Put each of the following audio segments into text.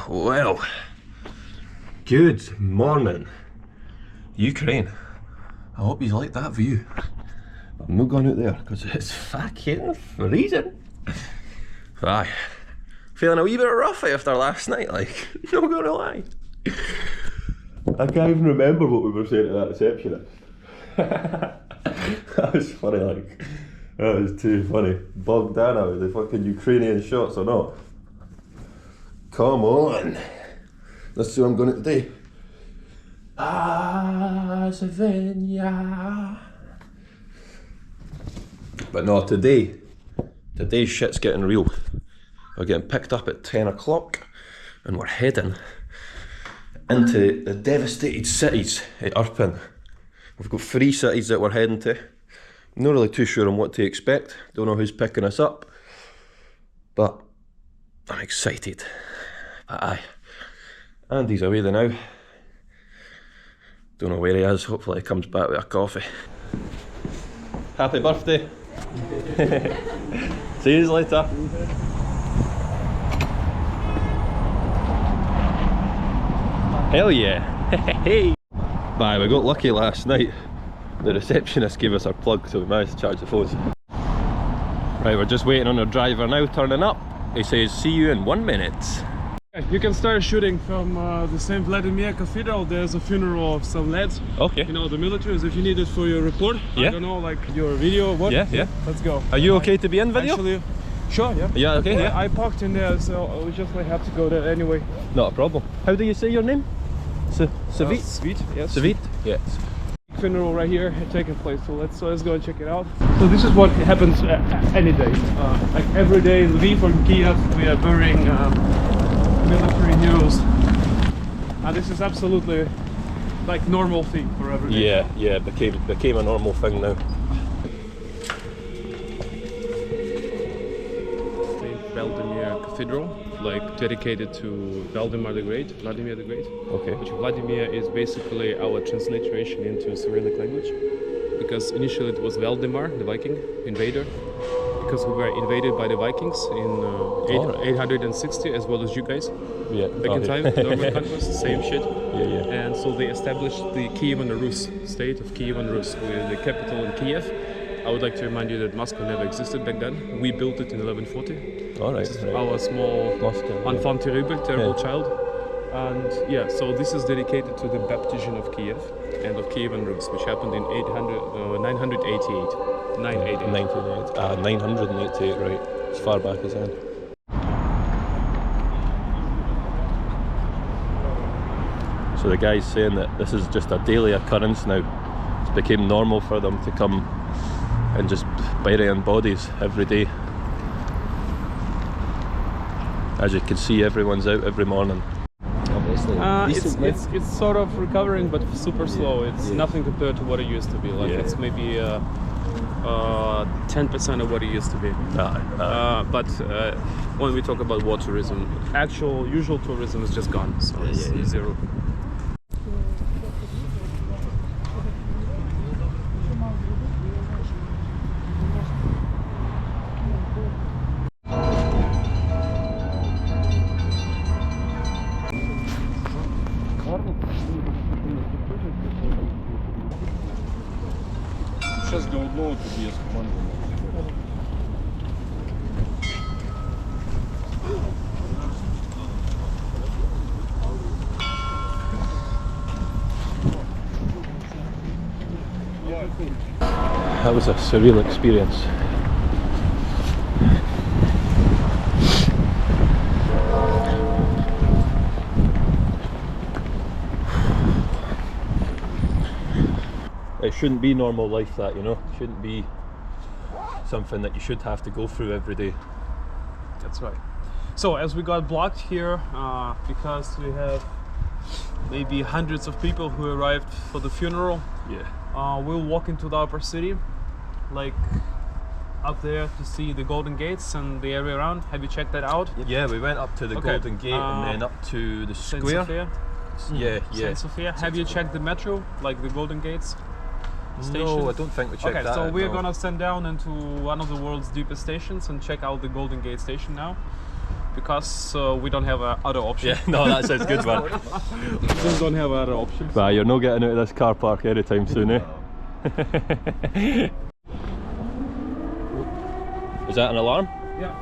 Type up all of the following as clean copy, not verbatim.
Well, good morning, Ukraine. I hope you like that view. I'm not going out there because it's fucking freezing. Aye, feeling a wee bit rough after last night, like, not gonna lie. I can't even remember what we were saying to that receptionist. That was funny, like, that was too funny. Bogged down now with the fucking Ukrainian shots or not. Come on, let's see what I'm going to today. Savannah. But no, today's shit's getting real. We're getting picked up at 10 o'clock and we're heading into the devastated cities at Irpin. We've got 3 cities that we're heading to. Not really too sure on what to expect. Don't know who's picking us up, but I'm excited. But aye, Andy's away there now. Don't know where he is. Hopefully he comes back with a coffee. Happy birthday. See you later. Hell yeah. Hey. Bye, we got lucky last night. The receptionist gave us our plug, so we managed to charge the phones. Right, we're just waiting on our driver now, turning up. He says, see you in 1 minute. You can start shooting from the St. Vladimir Cathedral. There's a funeral of some lads. Okay. You know, the militaries, if you need it for your report. Yeah. I don't know, like your video, what? Yeah. Let's go. Are you okay to be in video? Actually, sure, yeah. Yeah, okay, yeah. I parked in there, so we just have to go there anyway. Not a problem. How do you say your name? Svit? Svit, yes. Svit? Yes. Funeral right here taking place, so let's go and check it out. So this is what happens any day. Like every day in Lviv or Kyiv, we are burying military heroes. And this is absolutely like normal thing for every day. Yeah, became a normal thing now. Vladimir Cathedral, like dedicated to Vladimir the Great. Okay. Which Vladimir is basically our transliteration into Cyrillic language, because initially it was Valdemar, the Viking invader, because we were invaded by the Vikings in 860, as well as you guys. Yeah. Back in time, Norman conquest, same shit. Yeah. And so they established the Kievan Rus state of Kievan Rus, with the capital in Kiev. I would like to remind you that Moscow never existed back then. We built it in 1140. Alright. Our small enfant terrible child. And yeah, so this is dedicated to the baptism of Kiev and of Kievan Rus, which happened in 988. 988, right. As far back as then. So the guy's saying that this is just a daily occurrence now. It's become normal for them to come and just burying bodies every day. As you can see, everyone's out every morning. Obviously, it's sort of recovering, but super slow. It's nothing compared to what it used to be. Like it's maybe 10% of what it used to be. But when we talk about war tourism, usual tourism is just gone. So it's zero. Сейчас для одного тобі є з командою. That was a surreal experience. It shouldn't be normal life, that, you know. It shouldn't be something that you should have to go through every day. That's right. So as we got blocked here because we have maybe hundreds of people who arrived for the funeral. We'll walk into the upper city, like up there, to see the Golden Gates and the area around. Have you checked that out? Yeah, we went up to the Golden Gate and then up to the square. Saint Sophia. Have you checked the metro, like the Golden Gates station? No, I don't think we checked that. Okay, so we're gonna send down into one of the world's deepest stations and check out the Golden Gate station now. because we don't have other option. Yeah, no, that sounds good, man. Just don't have other options. Bah, you're not getting out of this car park anytime soon, eh? Is that an alarm? Yeah.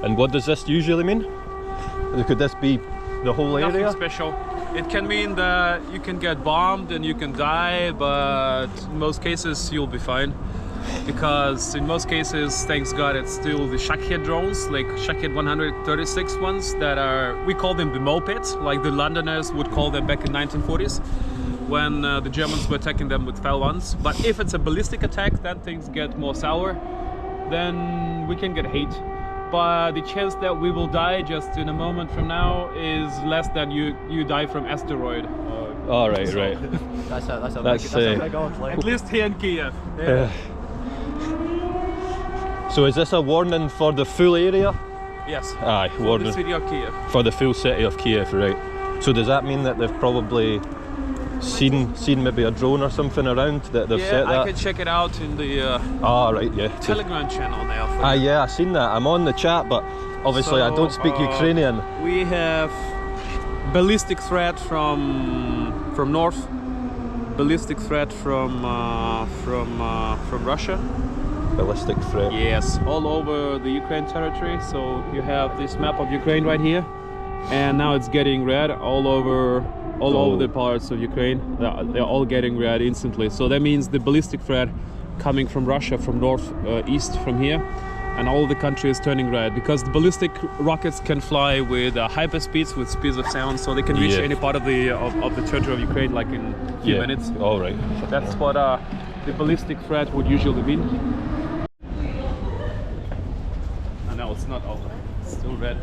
And what does this usually mean? Could this be the whole area? Nothing special. It can mean that you can get bombed and you can die, but in most cases you'll be fine. Because in most cases, thanks God, it's still the Shahed drones, like Shahed 136 ones that are, we call them the mopeds, like the Londoners would call them back in 1940s, when the Germans were attacking them with Fel-1s. But if it's a ballistic attack, then things get more sour, then we can get hate. But the chance that we will die just in a moment from now is less than you die from asteroid. Oh, right, right. That's a big old claim. At least here in Kyiv. So is this a warning for the full area? Yes. Aye, For warning the city of Kyiv. for the full city of Kyiv, right? So does that mean that they've probably seen maybe a drone or something around that they've set that? I can check it out in the Right, yeah. Telegram channel now. Yeah, I seen that. I'm on the chat, but obviously I don't speak Ukrainian. We have ballistic threat from north, ballistic threat from Russia. Ballistic threat. Yes, all over the Ukraine territory. So you have this map of Ukraine right here, and now it's getting red all over the parts of Ukraine. They're all getting red instantly. So that means the ballistic threat coming from Russia, from north east from here, and all the country is turning red because the ballistic rockets can fly with hyper speeds, with speeds of sound, so they can reach any part of the territory of Ukraine like in a few minutes. All right. That's what the ballistic threat would usually mean. No, it's not over. It's still red.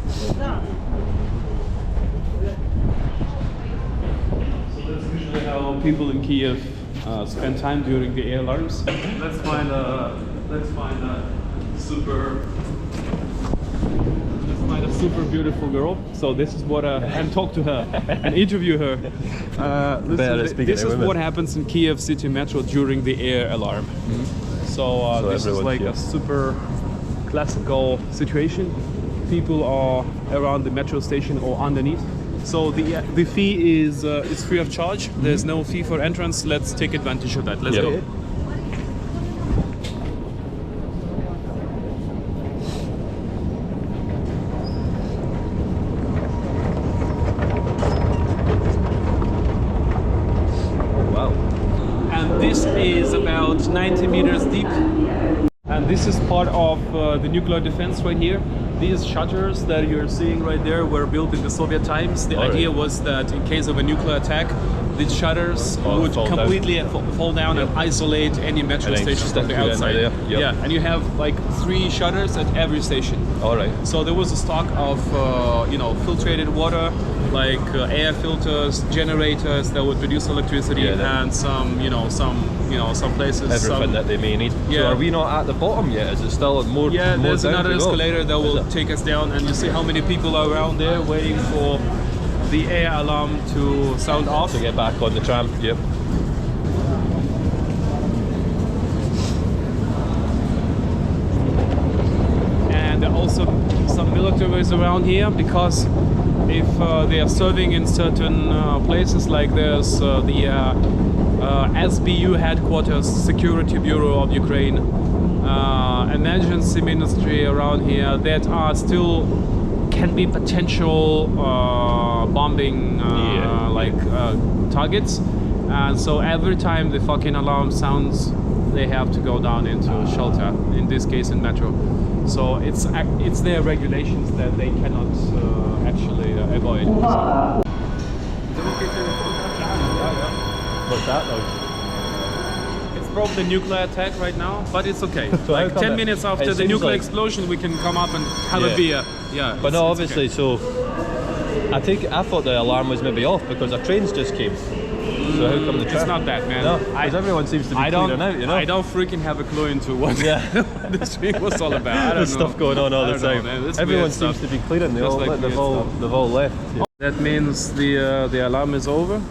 So that's usually how people in Kyiv spend time during the air alarms. Let's find a super beautiful girl. So this is what and talk to her and interview her. This is what happens in Kyiv city metro during the air alarm. So this is like a super classical situation. People are around the metro station or underneath. So the fee is free of charge. There's no fee for entrance. Let's take advantage of that. Let's go. This is about 90 meters deep, and this is part of the nuclear defense right here. These shutters that you're seeing right there were built in the Soviet times. The idea was that in case of a nuclear attack, these shutters would completely fall down and isolate any metro station from the outside. Yeah, and you have like 3 shutters at every station. All right. So there was a stock of filtrated water, like air filters, generators that would produce electricity, and some places. Everything that they may need. So are we not at the bottom yet? Is it still more? Yeah, there's another escalator that will take us down, and you see how many people are around there waiting for the air alarm to sound off. To get back on the tram. Yep. And there are also some militaries around here because if they are serving in certain places, like there's the SBU headquarters, Security Bureau of Ukraine, emergency ministry around here that are still can be potential bombing targets, and so every time the fucking alarm sounds, they have to go down into shelter. In this case, in metro. So it's their regulations that they cannot actually avoid. So. What's that though? It's probably a nuclear attack right now, but it's okay. Like 10 minutes after the nuclear explosion, we can come up and have a beer. Yeah. But no, obviously, so I thought the alarm was maybe off because our trains just came. So how come the tram? It's not that, man. No, because everyone seems to be clearing out, you know? I don't freaking have a clue into what this thing was all about. I don't know. There's stuff going on all the time. Everyone seems to be clearing. They've all left. Yeah. That means the alarm is over.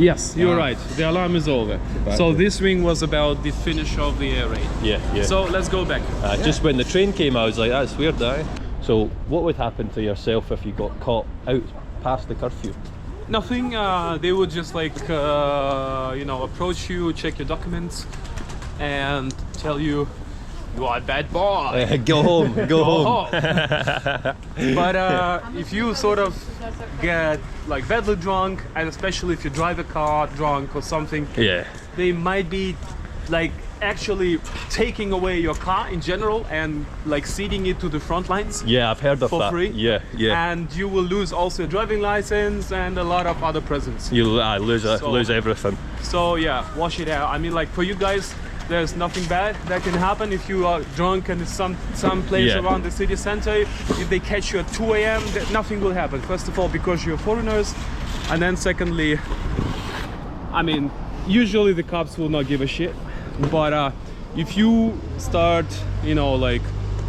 Yes, you're right. The alarm is over. So this ring was about the finish of the air raid. Yeah. So let's go back. Just when the train came, I was like, that's weird, So what would happen to yourself if you got caught out past the curfew? Nothing. They would just like, you know, approach you, check your documents, and tell you, you are a bad boy. Go home, go home. But if you sort of get like badly drunk, and especially if you drive a car drunk or something, they might be like actually taking away your car in general and like ceding it to the front lines. Yeah, I've heard of that. For free. Yeah. And you will lose also your driving license and a lot of other presents. You lose everything. So yeah, wash it out. I mean, like for you guys, there's nothing bad that can happen if you are drunk and it's some place around the city center. If they catch you at 2 a.m., nothing will happen. First of all, because you're foreigners, and then secondly, I mean, usually the cops will not give a shit. But if you start, you know, like,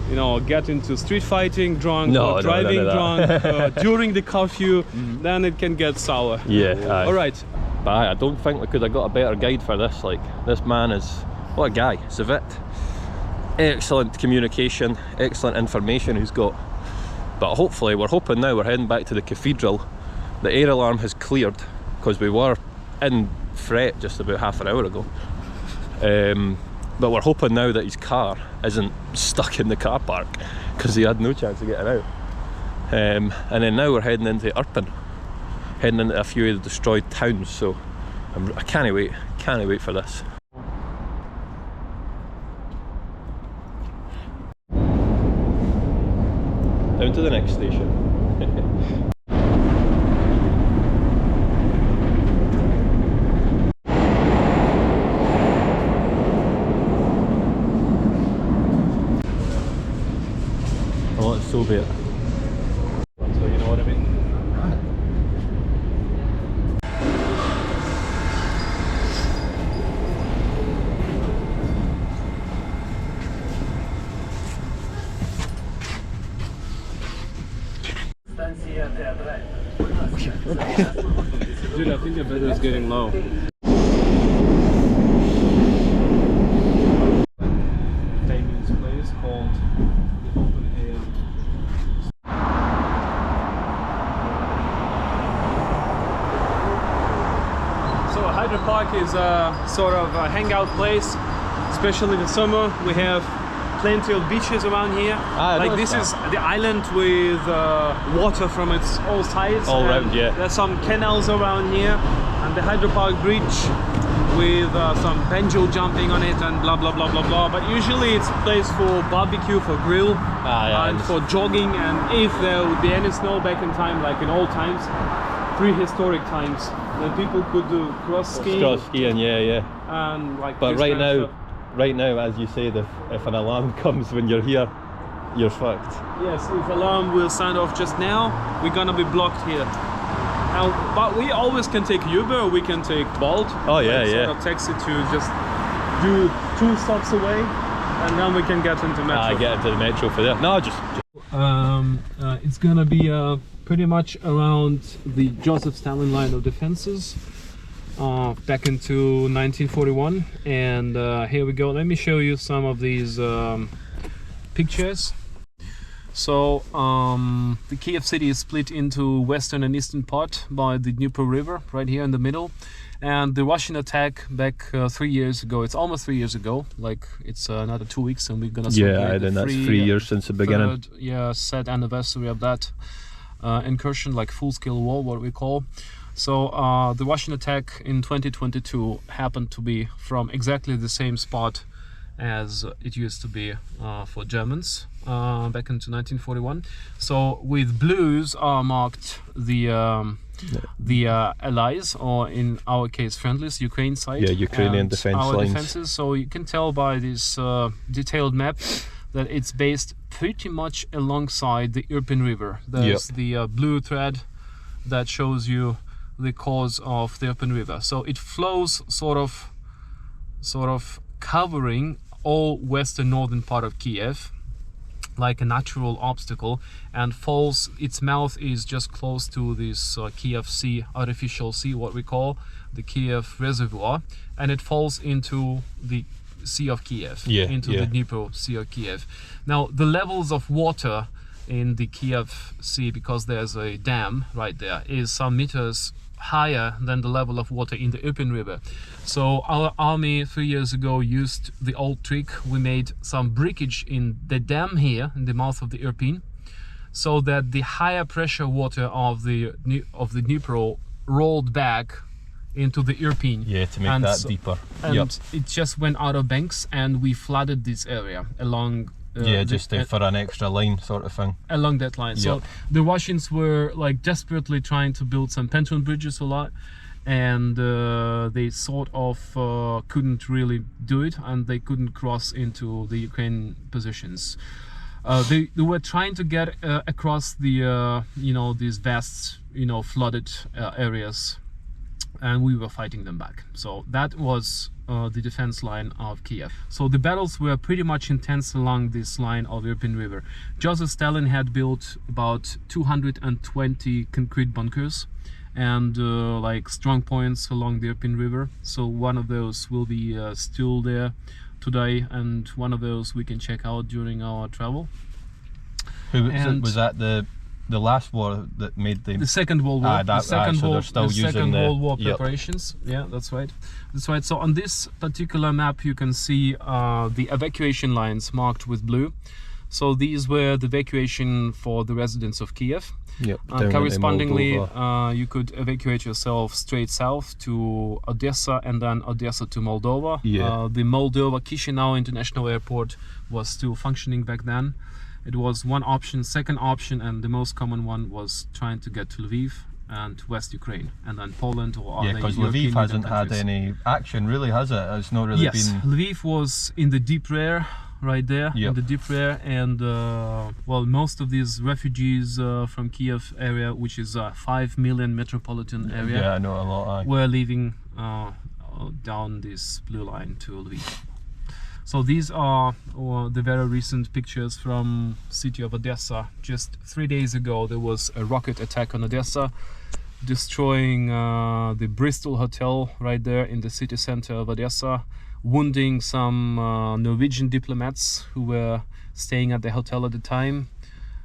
you know, get into street fighting drunk or driving drunk during the curfew, then it can get sour. Yeah. All right. But I don't think we could have got a better guide for this. Like, this man is, what a guy, Svit. Excellent communication, excellent information he's got. But hopefully, we're hoping now we're heading back to the cathedral. The air alarm has cleared because we were in fret just about half an hour ago. But we're hoping now that his car isn't stuck in the car park because he had no chance of getting out. And then now we're heading into Irpin, heading into a few of the destroyed towns. So I can't wait for this. Down to the next station. Oh, it's Soviet. So you know what I mean? Dude, I think the battery is getting low. Damien's place called the Open Air. So Hydro Park is a sort of a hangout place, especially in the summer. We have plenty of beaches around here. Like this is the island with water from its all sides. All around, yeah. There's some canals around here, and the Hydro Park Bridge with some banjo jumping on it and blah blah blah blah blah. But usually it's a place for barbecue, for grill, and for jogging. And if there would be any snow back in time, like in old times, prehistoric times, then people could do cross skiing. Cross skiing, yeah. And like. But right now, as you said, if an alarm comes when you're here, you're fucked. Yes, if alarm will sound off just now, we're gonna be blocked here. But we always can take Uber, or we can take Bolt. Oh yeah, Sort of taxi to just do 2 stops away, and then we can get into metro. Get into the metro for that. No, just. It's gonna be pretty much around the Joseph Stalin line of defenses. Back into 1941, and here we go. Let me show you some of these pictures. So the Kyiv city is split into western and eastern part by the Dnieper River, right here in the middle. And the Russian attack back 3 years ago, it's almost 3 years ago, like it's another 2 weeks, and we're gonna celebrate then that's 3 years since the beginning. Sad anniversary of that incursion, like full-scale war, what we call. So the Russian attack in 2022 happened to be from exactly the same spot as it used to be for Germans back into 1941. So with blues are marked the allies, or in our case friendlies, Ukraine side. Yeah, Ukrainian defense lines. Defenses. So you can tell by this detailed map that it's based pretty much alongside the Irpin River. There's the blue thread that shows you the cause of the Irpin River. So it flows sort of covering all western northern part of Kiev, like a natural obstacle, and falls. Its mouth is just close to this Kyiv Sea, artificial sea, what we call the Kyiv reservoir, and it falls into the Sea of Kyiv, into the Dnipro Sea of Kyiv. Now the levels of water in the Kyiv Sea, because there's a dam right there, is some meters higher than the level of water in the Irpin River. So our army 3 years ago used the old trick. We made some breakage in the dam here in the mouth of the Irpin, so that the higher pressure water of the Dnipro rolled back into the Irpin. Yeah, to make that deeper. And it just went out of banks, and we flooded this area along. For an extra line sort of thing. Along that line. So the Russians were like desperately trying to build some pontoon bridges a lot, and they sort of couldn't really do it, and they couldn't cross into the Ukraine positions. They were trying to get across the these vast flooded areas, and we were fighting them back. So that was the defense line of Kyiv. So the battles were pretty much intense along this line of Irpin River. Joseph Stalin had built about 220 concrete bunkers and like strong points along the Irpin River. So one of those will be still there today, and one of those we can check out during our travel. Was that the last war that made the Second World War? Second World War preparations. Yeah, that's right. That's right. So on this particular map, you can see the evacuation lines marked with blue. So these were the evacuation for the residents of Kyiv. Correspondingly, you could evacuate yourself straight south to Odessa, and then Odessa to Moldova. The Moldova Chisinau International Airport was still functioning back then. It was one option. Second option, and the most common one, was trying to get to Lviv and West Ukraine, and then Poland or other because Lviv hasn't had any action, really, has it? It's not really been... Lviv was in the deep rear, right there, in the deep rear, and well, most of these refugees from Kyiv area, which is a 5 million metropolitan area, I know a lot, were leaving down this blue line to Lviv. So these are the very recent pictures from city of Odessa. Just 3 days ago there was a rocket attack on Odessa, destroying the Bristol Hotel right there in the city center of Odessa, wounding some Norwegian diplomats who were staying at the hotel at the time.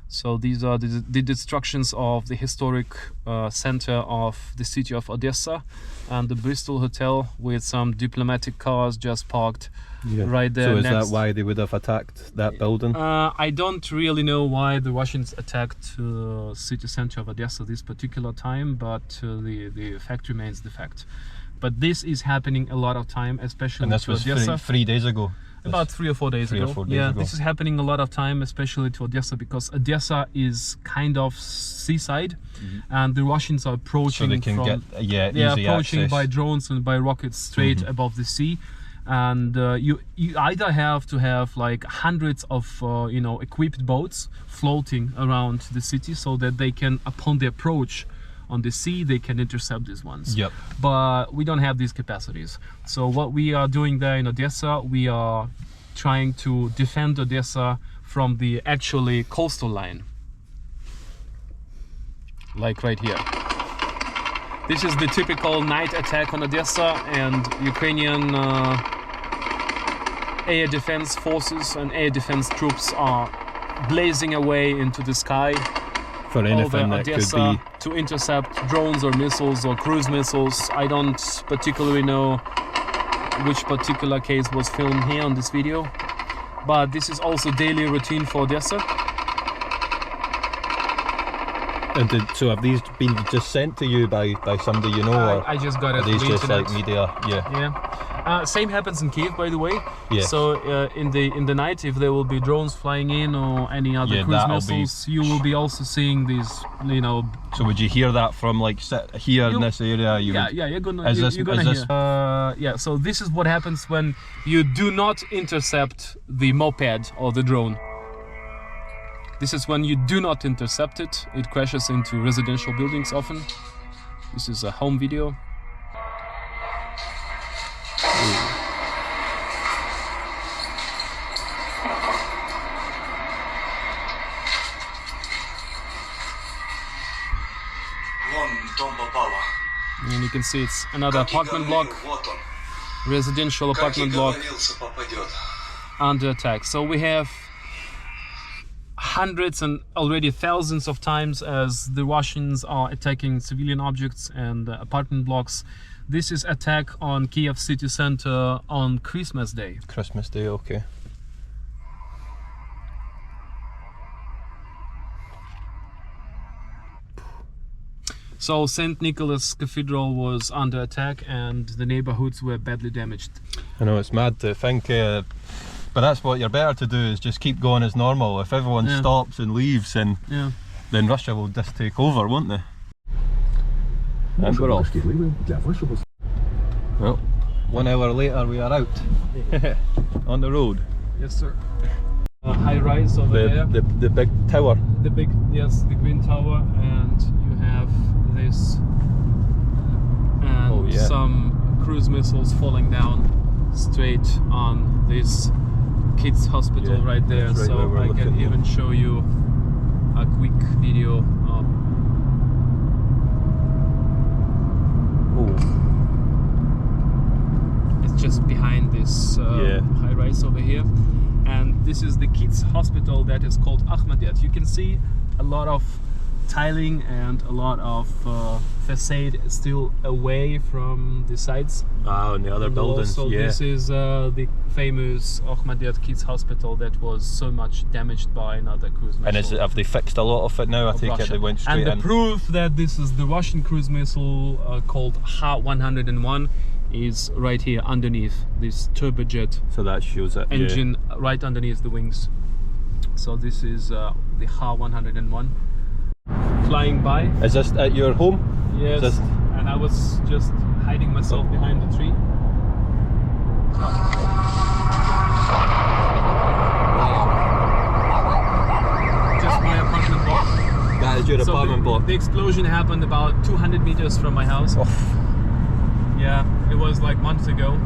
So these are the destructions of the historic center of the city of Odessa, and the Bristol Hotel with some diplomatic cars just parked right there. So is that why they would have attacked that building? I don't really know why the Russians attacked city center of Odessa this particular time, but the fact remains the fact. But this is happening a lot of time, especially and this was Odessa. 3 days ago. About 3 or 4 days ago. This is happening a lot of time, especially to Odessa, because Odessa is kind of seaside, and the Russians are approaching. So they can get easy approaching access by drones and by rockets straight above the sea, and you either have to have like hundreds of equipped boats floating around the city, so that they can, upon the approach on the sea, they can intercept these ones. But we don't have these capacities. So what we are doing there in Odessa, we are trying to defend Odessa from the actually coastal line, like right here. This is the typical night attack on Odessa, and Ukrainian air defense forces and air defense troops are blazing away into the sky for anything that Odessa could be to intercept drones or missiles or cruise missiles. I don't particularly know which particular case was filmed here on this video, but this is also daily routine for Odessa. And so have these been just sent to you by somebody you know, or I just got it are these from the just internet. like media? Same happens in Kyiv, by the way. Yeah. So in the night, if there will be drones flying in or any other cruise missiles, you will be also seeing these, So would you hear that from like here in this area? You're gonna hear. So this is what happens when you do not intercept the moped or the drone. This is when you do not intercept it. It crashes into residential buildings often. This is a home video. And you can see it's another apartment block, residential apartment block under attack. So we have hundreds and already thousands of times as the Russians are attacking civilian objects and apartment blocks. This is attack on Kyiv city center on Christmas Day. Christmas Day, okay. So St. Nicholas Cathedral was under attack and the neighborhoods were badly damaged. I know, it's mad to think, but that's what you're better to do, is just keep going as normal. If everyone stops and leaves, and then Russia will just take over, won't they? And we're off. Well, 1 hour later we are out on the road. Yes, sir. High rise over there. The big tower. The big, yes, the green tower, and you have this and some cruise missiles falling down straight on this kids hospital right there. Right, so I can even show you a quick video of it's just behind this high rise over here. And this is the kids hospital that is called Ahmadiat. You can see a lot of tiling and a lot of facade still away from the sides. And the other buildings, also, this is the famous Ahmadiat Kids Hospital that was so much damaged by another cruise missile. And have they fixed a lot of it now? I take it they went straight in. And the proof that this is the Russian cruise missile called Ha-101 is right here underneath this turbojet. So that shows it. Engine right underneath the wings. So this is the Ha-101 flying by. Is this at your home? Yes. And I was just hiding myself behind the tree. Just my apartment block. That is your apartment block. The explosion happened about 200 meters from my house. Yeah, it was like months ago.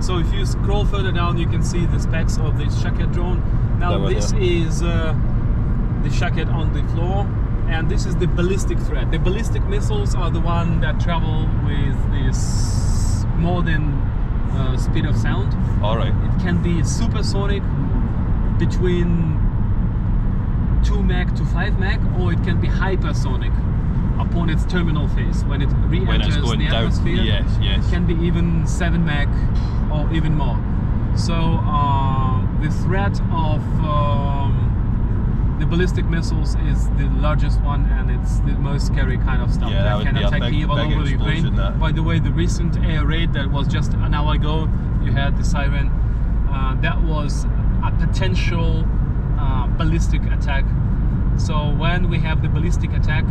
So if you scroll further down, you can see the specs of this Shahed drone. Now this is the Shahed on the floor, and this is the ballistic threat. The ballistic missiles are the one that travel with this more than speed of sound. All right. It can be supersonic between 2 Mach to 5 Mach, or it can be hypersonic upon its terminal phase when it re-enters the atmosphere. Yes. It can be even 7 Mach or even more. So the threat of the ballistic missiles is the largest one, and it's the most scary kind of stuff that can attack Kyiv all over Ukraine. By the way, the recent air raid that was just an hour ago, you had the siren, that was a potential ballistic attack. So when we have the ballistic attack,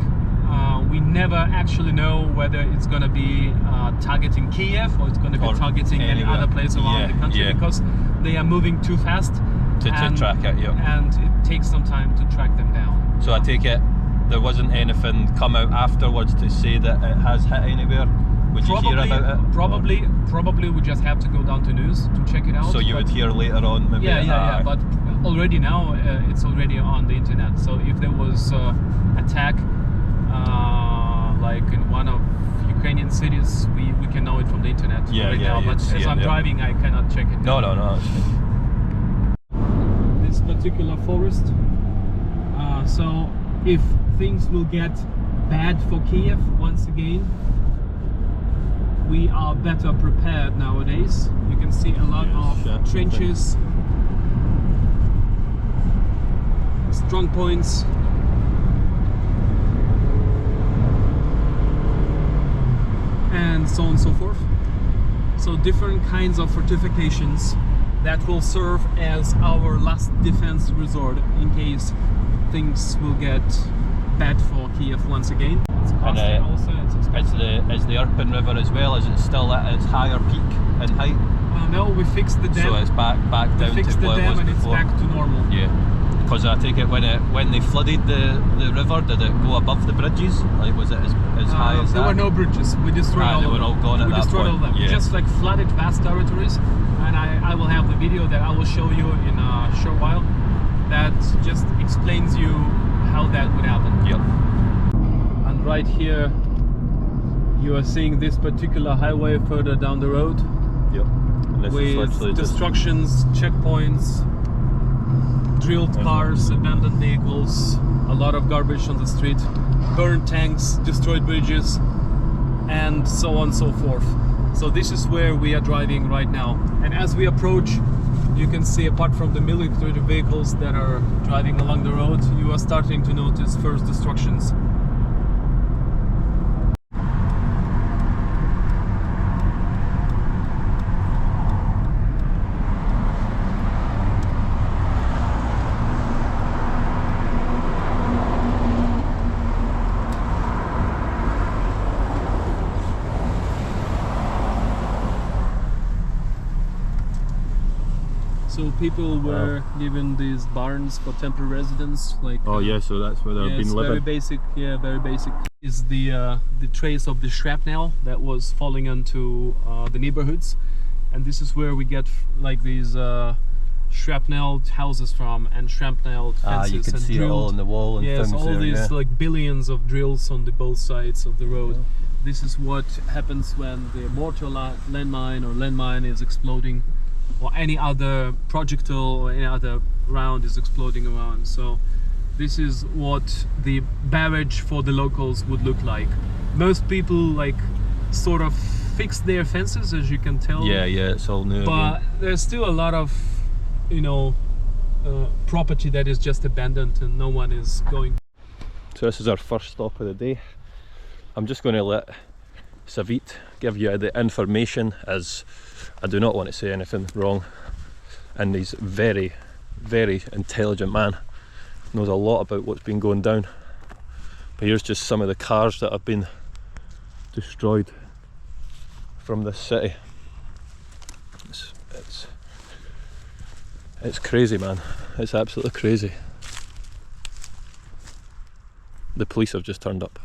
we never actually know whether it's going to be targeting Kyiv or it's going to be targeting any other place around the country, because they are moving too fast to track it. And it takes some time to track them down. So I take it there wasn't anything come out afterwards to say that it has hit anywhere? Would you hear about it? Probably we just have to go down to news to check it out. So you would hear later on maybe? Yeah, but already now it's already on the internet. So if there was attack like in one of Ukrainian cities, we can know it from the internet now. But as I'm driving, I cannot check it. No. This particular forest. So if things will get bad for Kyiv once again, we are better prepared nowadays. You can see a lot of trenches, strong points, and so on and so forth. So different kinds of fortifications that will serve as our last defense resort in case things will get bad for Kyiv once again. It's costly also, it's expensive. Is the Irpin River as well? Is it still at its higher peak in height? No, we fixed the dam. So it's back down to what it was before. We fixed the dam and it's back to normal. Yeah. Because I take it when they flooded the river, did it go above the bridges? Like was it as high as that? There were no bridges. We destroyed all of them. They were all gone at that point. We destroyed all of them. Yeah. Just like flooded vast territories. And I will have the video that I will show you in a short while. That just explains you how that would happen. Yep. And right here You are seeing this particular highway further down the road. Yep. And this is With literally just destructions, checkpoints, drilled cars, abandoned vehicles, a lot of garbage on the street, burned tanks, destroyed bridges, and so on and so forth. So this is where we are driving right now. And as we approach, you can see, apart from the military vehicles that are driving along the road, you are starting to notice first destructions. So people were given these barns for temporary residence, like. Oh yeah, so that's where they've been living. Very basic. Yeah, very basic. Is the trace of the shrapnel that was falling onto the neighborhoods, and this is where we get like these shrapnel houses from, and shrapnel fences. You can and see drilled, it all on the wall and yes, things all there, these like billions of drills on the both sides of the road. Yeah. This is what happens when the mortar landmine is exploding, or any other projectile or any other round is exploding around. So this is what the barrage for the locals would look like. Most people like sort of fix their fences, as you can tell. Yeah, it's all new. But again. there's still a lot of, property that is just abandoned and no one is going. So this is our first stop of the day. I'm just going to let Svit give you the information, as I do not want to say anything wrong, and he's very, very intelligent man, knows a lot about what's been going down. But here's just some of the cars that have been destroyed from this city. It's crazy, man. It's absolutely crazy. The police have just turned up.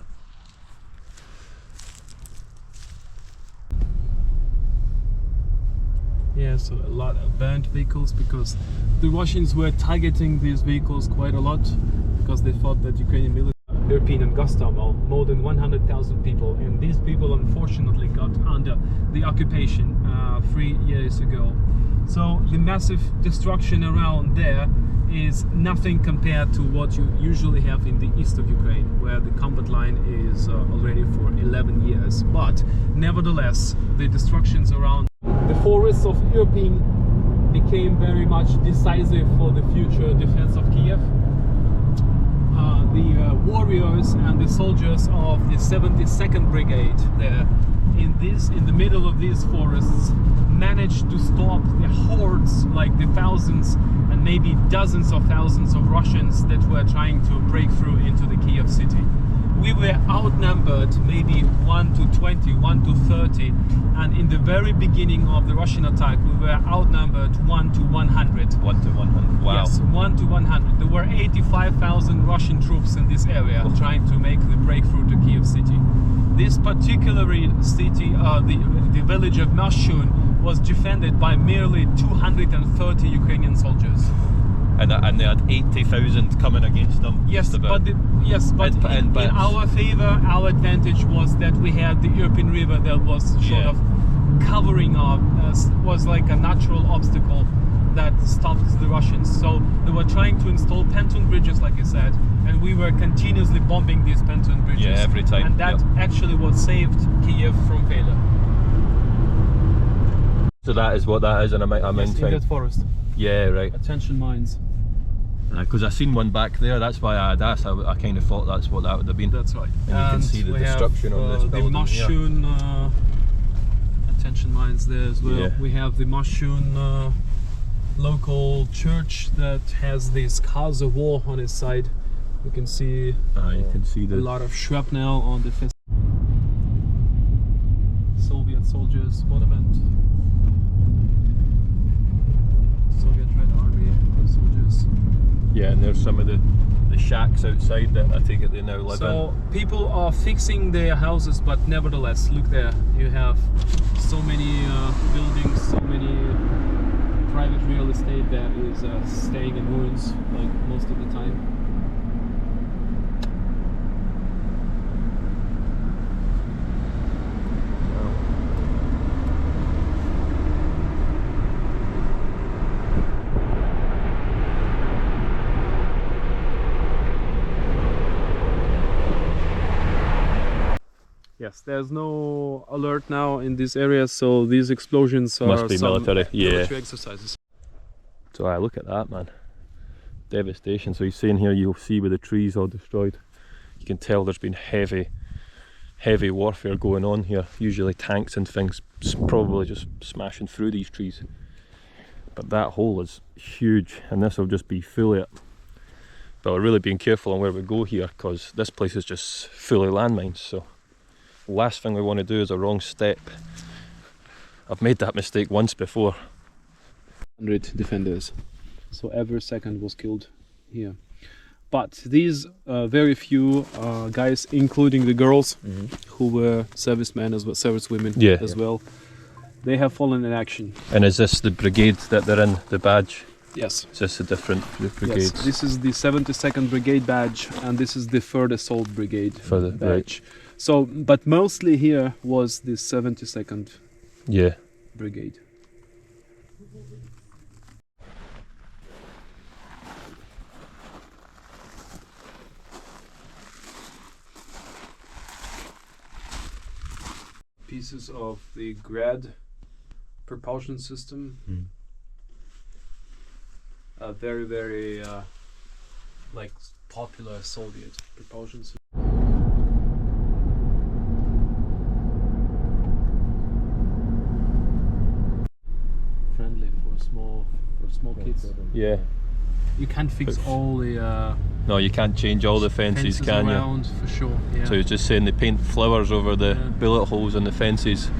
Yeah, so a lot of burnt vehicles, because the Russians were targeting these vehicles quite a lot, because they thought that Ukrainian military, European and Gostomel, more than 100,000 people, and these people unfortunately got under the occupation 3 years ago. So the massive destruction around there is nothing compared to what you usually have in the east of Ukraine, where the combat line is already for 11 years. But nevertheless, the destructions around the forests of Irpin became very much decisive for the future defense of Kyiv. The warriors and the soldiers of the 72nd Brigade there in the middle of these forests managed to stop the hordes, like the thousands and maybe dozens of thousands of Russians that were trying to break through into the Kyiv city. We were outnumbered maybe 1 to 20, 1 to 30, and in the very beginning of the Russian attack we were outnumbered 1 to 100. 1 to 100, wow. Yes, 1 to 100. There were 85,000 Russian troops in this area trying to make the breakthrough to Kyiv city. This particular city, the village of Mashun, was defended by merely 230 Ukrainian soldiers. And they had 80,000 coming against them. Yes, but in our favor, our advantage was that we had the Irpin River that was sort of covering up, was like a natural obstacle that stopped the Russians. So they were trying to install pontoon bridges, like I said, and we were continuously bombing these pontoon bridges. Yeah, every time. And that actually what saved Kyiv from failure. So that is what that is, and I mean, in that forest. Yeah, right. Attention mines. Because I seen one back there, that's why I had asked. I kind of thought that's what that would have been. That's right. And you can see the destruction on this building. The Mashun attention mines there as well. Yeah. We have the Mashun local church that has this Cars of War on its side. You can see a lot of shrapnel on the fence. Soviet soldiers monument. Soviet Red Army soldiers. Yeah, and there's some of the shacks outside that I take it they now live in. So people are fixing their houses, but nevertheless, look there, you have so many buildings, so many private real estate that is staying in ruins, like most of the time. Yes, there's no alert now in this area, so these explosions are Must be some military, yeah. military exercises. So I look at that, man. Devastation. So he's saying here, you'll see with the trees all destroyed. You can tell there's been heavy warfare going on here. Usually tanks and things probably just smashing through these trees. But that hole is huge, and this will just be full of it. But we're really being careful on where we go here, because this place is just full of landmines. So last thing we want to do is a wrong step. I've made that mistake once before. 100 defenders, so every second was killed here. But these very few guys, including the girls who were servicemen as well, servicewomen as well, they have fallen in action. And is this the brigade that they're in, the badge? Yes. Is this a different brigades? Yes, this is the 72nd Brigade badge, and this is the 3rd Assault Brigade For the badge. So, but mostly here was the 72nd Brigade. Pieces of the Grad propulsion system. A very like popular Soviet propulsion system. Friendly for small kids. Yeah. You can't fix all the No, you can't change all the fences, can around, you? for sure. Yeah. So you're just saying they paint flowers over the bullet holes in the fences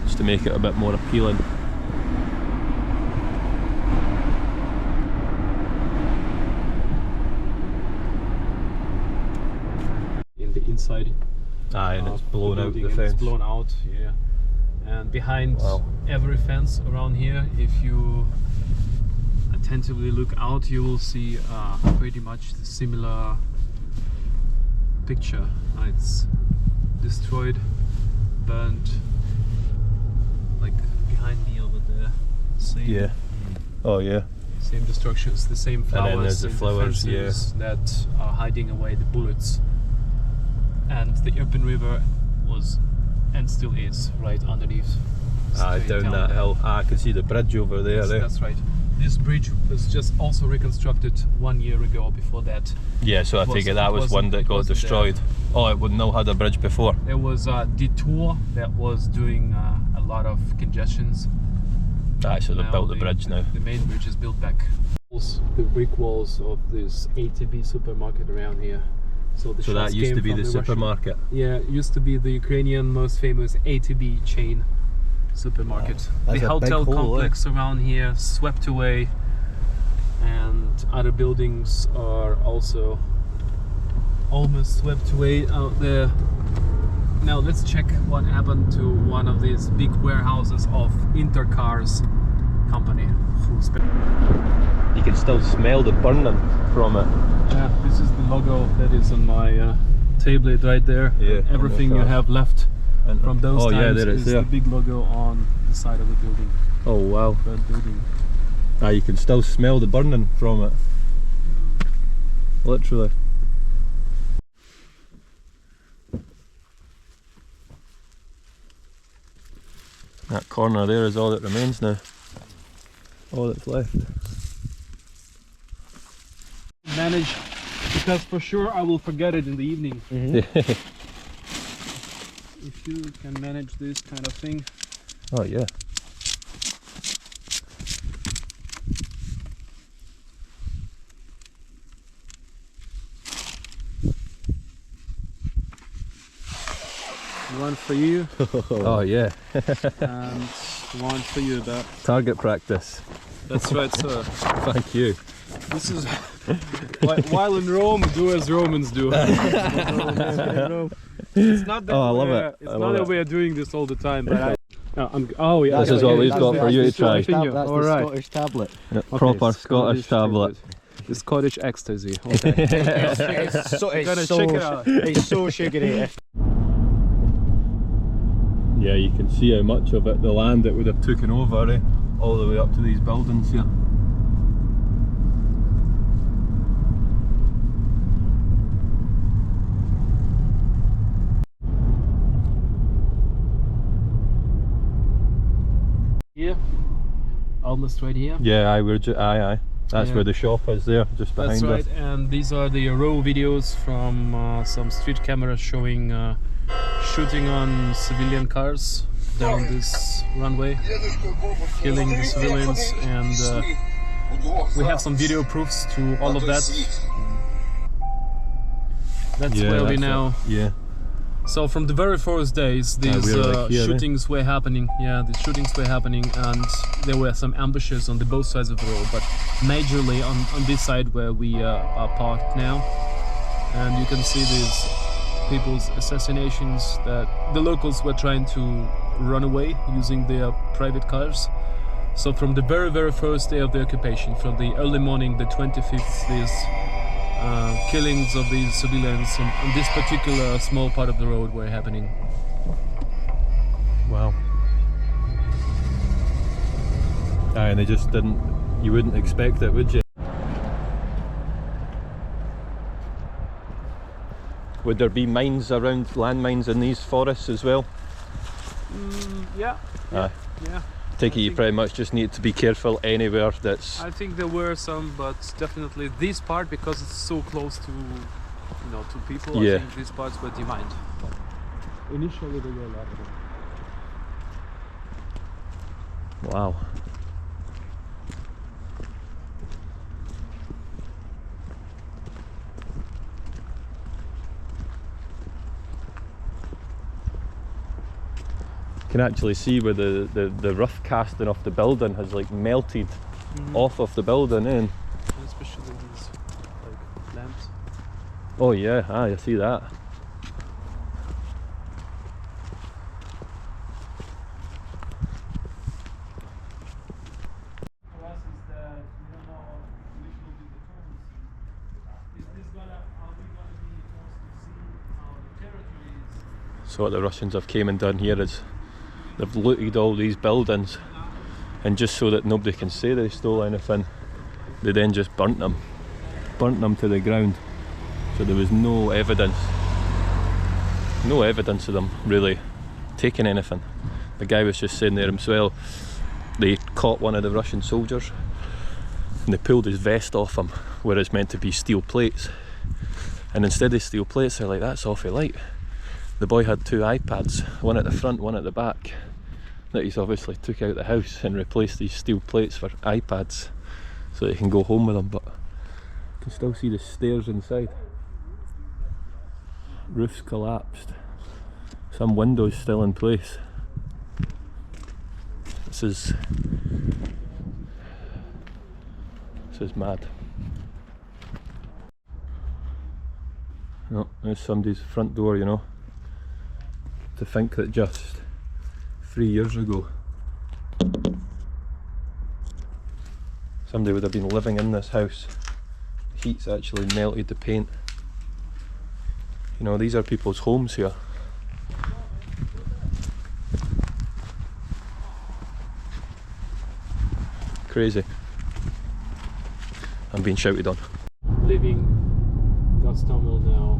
just to make it a bit more appealing. In the inside. Aye, and it's blown out the and fence. It's blown out, yeah. And behind every fence around here, if you attentively look out, you will see pretty much the similar picture. It's destroyed, burned, like behind me over there. Same, Oh yeah. Same destructions, the same flowers. And then there's the in flowers, fences that are hiding away the bullets. And the Irpin River was, and still is, right underneath. Down that there. hill. I can see the bridge over there. That's right. This bridge was just also reconstructed 1 year ago. Before that, Yeah, so I take it that was one that got destroyed. Oh, it would not had a bridge before. there was a detour that was doing a lot of congestions. Aye, so they Now built the bridge now. The main bridge is built back. The brick walls of this ATB supermarket around here. So So that used to be the supermarket. Yeah, it used to be the Ukrainian most famous ATB chain supermarket. That's The a big hotel hole, complex around here swept away, and other buildings are also almost swept away out there. Now let's check what happened to one of these big warehouses of Intercars company. You can still smell the burning from it. Yeah, this is the logo that is on my tablet right there. Yeah, Everything on the you car. have left from those times there is the big logo on the side of the building. Oh wow. That building. You can still smell the burning from it. Literally. That corner there is all that remains now. All that's left. Manage, because for sure I will forget it in the evening. If you can manage this kind of thing. Oh yeah. One for you Oh yeah. and one for you. Target practice. That's right, sir. Thank you. This is while in Rome, do as Romans do. It's not that Oh, I love it. It's I not love that it. we are doing this all the time, but oh yeah. This is what we've got for you to try. That's the Scottish tablet. Proper Scottish tablet. The Scottish ecstasy. Okay. It's Gotta check it out. It's so sugary. Yeah, you can see how much of it, the land it would have taken over, all the way up to these buildings here. almost right here. Yeah, aye. That's Yeah. where the shop is there, just behind That's right, us. and these are the raw videos from some street cameras showing shooting on civilian cars down this runway, killing the civilians, and we have some video proofs to all of that. That's Yeah, where we that's now. it. Yeah. So from the very first days, these we're like here, shootings were happening. Yeah, the shootings were happening, and there were some ambushes on both sides of the road, but majorly on this side where we are parked now. And you can see these people's assassinations that the locals were trying to run away using their private cars. So from the very first day of the occupation, from the early morning, the 25th, these killings of these civilians on this particular small part of the road were happening. Wow. Aye, and they just didn't. You wouldn't expect it, would you? Would there be mines around, landmines in these forests as well? Yeah. Aye. Yeah. Take it you pretty much just need to be careful anywhere that's. I think there were some, but definitely this part, because it's so close to, to people. Yeah. I think these parts were demined. Initially, there were a lot of them. Wow. You can actually see where the rough casting off the building has like melted off of the building, and Especially these like lamps. oh yeah, I see that. For us is that we don't know which will be the turn. Is this are we gonna be forced to see how the territory is? So what the Russians have came and done here is they've looted all these buildings, and just so that nobody can say they stole anything, they then just burnt them to the ground. So there was no evidence of them really taking anything. The guy was just saying there himself, they caught one of the Russian soldiers and they pulled his vest off him where it's meant to be steel plates, and instead of steel plates they're like, that's awfully light. The boy had 2 iPads, one at the front, one at the back, that he's obviously took out the house and replaced these steel plates for iPads so he can go home with them. But you can still see the stairs inside. Roof's collapsed. Some windows still in place. This is mad. Oh, there's somebody's front door, you know. To think that just 3 years ago somebody would have been living in this house. The heat's actually melted the paint. You know, these are people's homes here. Crazy. I'm being shouted on. Leaving Gostomel now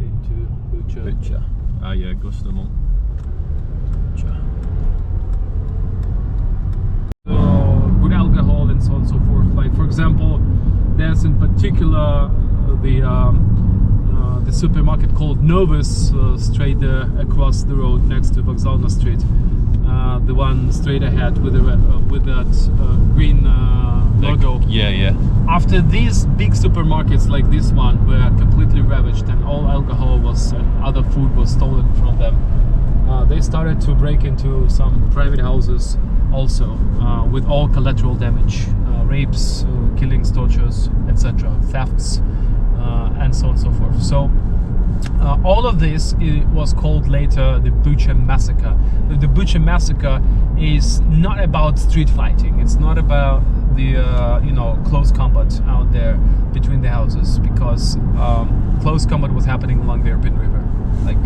into Bucha. Ah yeah, Gostomel. Good alcohol and so on and so forth. Like for example, there's in particular the supermarket called Novus straight across the road next to Vokzalna Street. The one straight ahead with that green logo. Yeah. After these big supermarkets like this one were completely ravaged and all alcohol and other food was stolen from them, they started to break into some private houses also, with all collateral damage, rapes, killings, tortures, etc., thefts, and so on and so forth. So all of this was called later the Bucha Massacre. The Bucha Massacre is not about street fighting. It's not about the close combat out there between the houses, because close combat was happening along the Irpin River.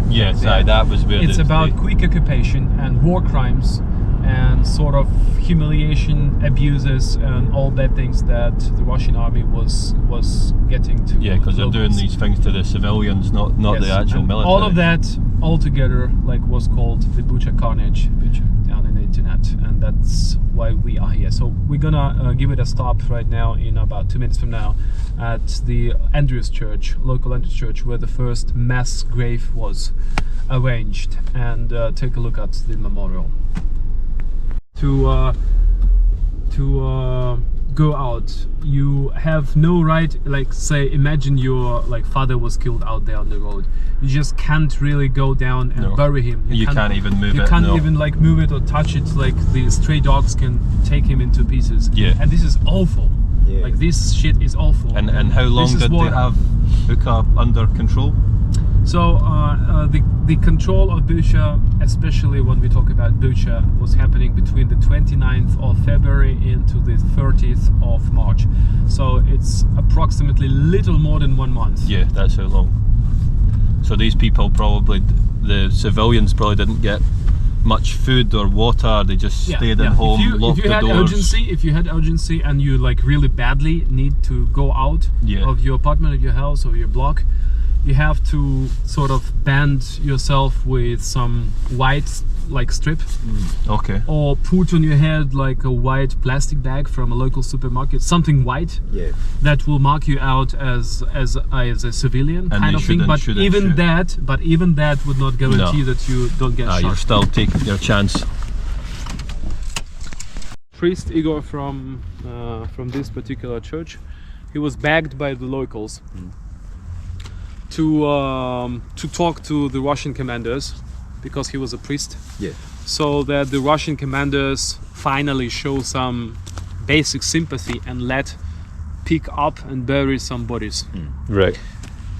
Yes, that was where it's about quick occupation and war crimes and sort of humiliation, abuses, and all bad things that the Russian army was getting to. Yeah, because they're doing these things to the civilians, not Yes, the actual and military. all of that all together was called the Bucha Carnage down in the internet, and that's why we are here. So we're gonna give it a stop right now in about 2 minutes from now at the Andrews Church, local Andrews Church, where the first mass grave was arranged, and take a look at the memorial. To go out, you have no right, like say imagine your like father was killed out there on the road. You just can't really go down and bury him. You can't even move it. You can't even like move it or touch it. Like the stray dogs can take him into pieces. Yeah. And this is awful. Yeah. Like this shit is awful. And how long did they have Bucha under control? So the control of Bucha, especially when we talk about Bucha, was happening between the 29th of February into the 30th of March. So it's approximately little more than 1 month. Yeah, that's how long. So these people probably, the civilians probably didn't get much food or water. They just stayed at home, locked the doors. If you had urgency and you like really badly need to go out of your apartment, of your house, or your block, you have to sort of band yourself with some white like strip, okay, or put on your head like a white plastic bag from a local supermarket, something white, that will mark you out as a civilian, and kind of thing. But even that would not guarantee that you don't get shot. You're still taking your chance. Priest Igor from this particular church, he was begged by the locals to talk to the Russian commanders, because he was a priest. So that the Russian commanders finally show some basic sympathy and let pick up and bury some bodies. Right.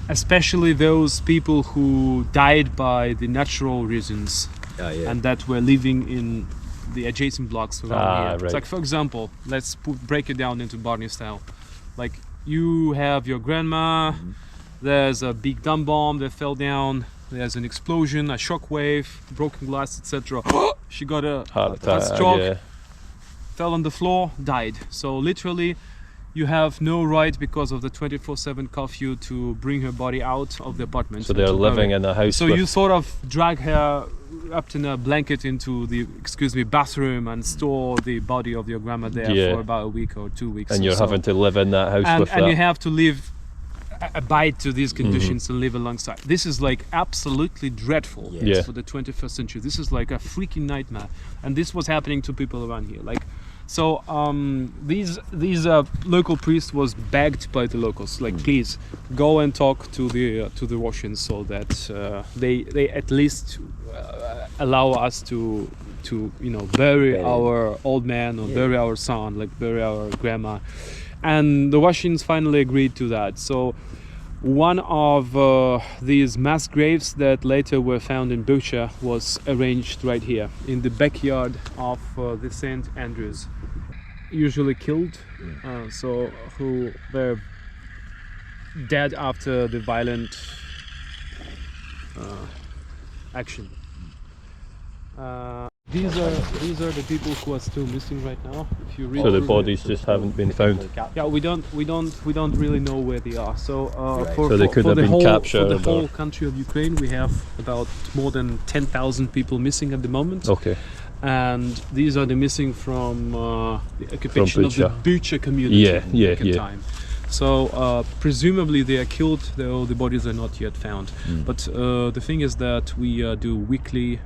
Especially those people who died by the natural reasons and that were living in the adjacent blocks around here. Right. It's like, for example, let's break it down into Barney style. Like you have your grandma, there's a big dumb bomb that fell down, there's an explosion, a shockwave, broken glass, etc. She got a heart attack, stroke, fell on the floor, died. So literally you have no right, because of the 24/7 curfew, to bring her body out of the apartment. So they're living in a house. So you sort of drag her wrapped in a blanket into the bathroom and store the body of your grandma there for about a week or 2 weeks. And you're having to live in that house with that. And you have to abide to these conditions and live alongside. This is like absolutely dreadful for the 21st century. This is like a freaking nightmare, and this was happening to people around here. Like, so these local priest was begged by the locals, like, please go and talk to the Russians, so that they at least allow us to bury our old man, or bury our son, like bury our grandma. And the Russians finally agreed to that. So one of these mass graves that later were found in Bucha was arranged right here in the backyard of the St. Andrews. Usually killed, so who were dead after the violent action. These are the people who are still missing right now. If you read so the bodies just haven't been found. Yeah, we don't really know where they are. So so they could have been captured. For the whole country of Ukraine, we have about more than 10,000 people missing at the moment. Okay. And these are the missing from the occupation of the Bucha community. Time. So presumably they are killed, though the bodies are not yet found. But the thing is that we do weekly,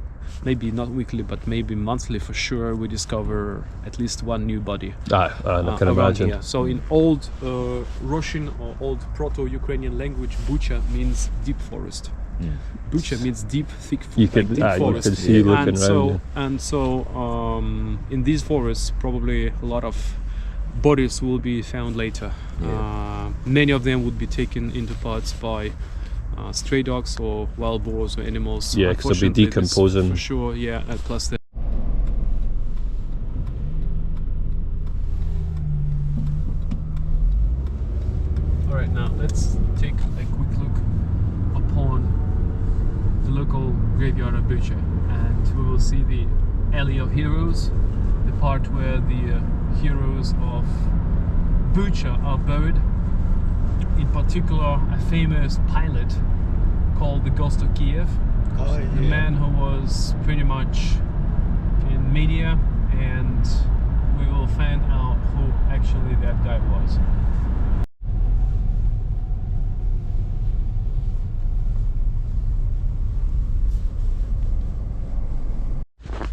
maybe not weekly, but maybe monthly for sure, we discover at least one new body. I can imagine. Here. So in old Russian or old Proto-Ukrainian language, Bucha means deep forest. Bucha means deep, thick, deep forest. You can see looking around. And so in these forests, probably a lot of bodies will be found later. Many of them would be taken into parts by stray dogs or wild boars or animals. Yeah, because they'll be decomposing. For sure, plus the Alright, now let's take a quick look upon the local graveyard of Bucha, and we will see the Alley of Heroes, the part where the heroes of Bucha are buried. In particular, a famous pilot called the Ghost of Kyiv, the man who was pretty much in media and we will find out who actually that guy was.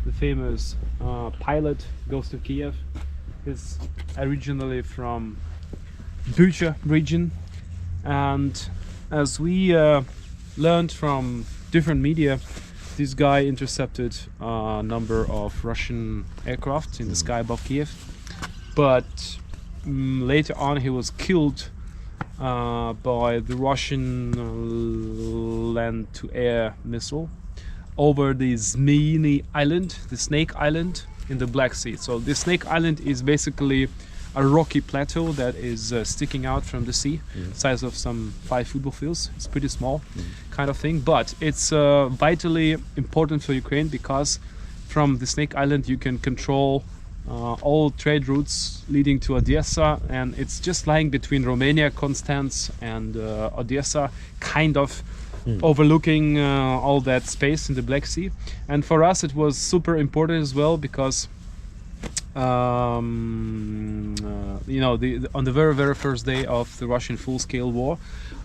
The famous pilot goes to Kyiv. He's originally from Bucha region, and as we learned from different media, this guy intercepted a number of Russian aircraft in the sky above Kyiv, but later on he was killed by the Russian land-to-air missile over the Zmyny Island, the Snake Island in the Black Sea. So the Snake Island is basically a rocky plateau that is sticking out from the sea, size of some 5 football fields. It's pretty small kind of thing, but it's vitally important for Ukraine because from the Snake Island you can control all trade routes leading to Odessa, and it's just lying between Romania, Constance and Odessa, kind of overlooking all that space in the Black Sea. And for us it was super important as well because you know, on the very first day of the Russian full-scale war,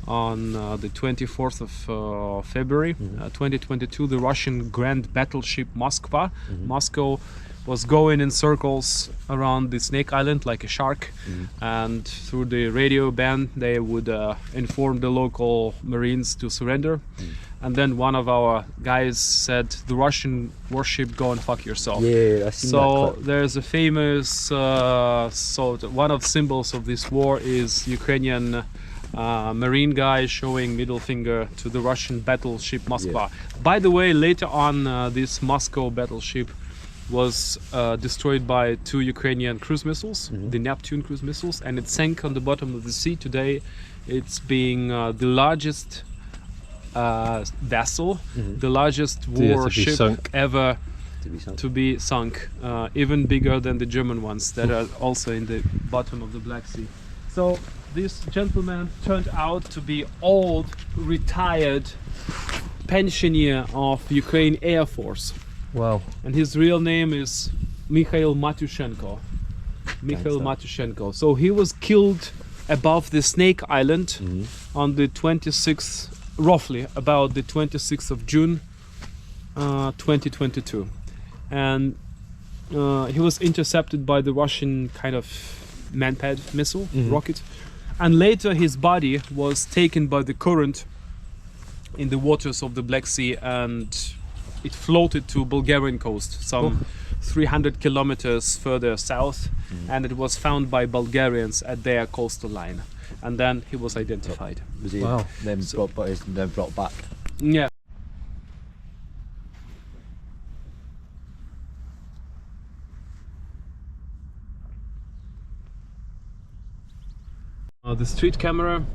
on the 24th of February 2022, the Russian grand battleship Moskva, Moscow, was going in circles around the Snake Island like a shark, and through the radio band they would inform the local Marines to surrender. And then one of our guys said, "The Russian warship, go and fuck yourself." Yeah, I seen that So clip. there's a famous one of the symbols of this war is Ukrainian Marine guy showing middle finger to the Russian battleship Moskva. By the way, later on this Moscow battleship was destroyed by 2 Ukrainian cruise missiles, the Neptune cruise missiles, and it sank on the bottom of the sea. Today it's being the largest vessel, the largest warship ever to be sunk, even bigger than the German ones that are also in the bottom of the Black Sea. So this gentleman turned out to be old, retired pensioner of Ukraine Air Force. Wow. And his real name is Mikhail Matyushenko. Mikhail Matyushenko. So he was killed above the Snake Island on the 26th, roughly about the 26th of June 2022. And he was intercepted by the Russian kind of manpad missile rocket. And later his body was taken by the current in the waters of the Black Sea, and it floated to Bulgarian coast, some 300 kilometers further south, and it was found by Bulgarians at their coastal line. And then he was identified. Was he then brought back? Yeah. The street camera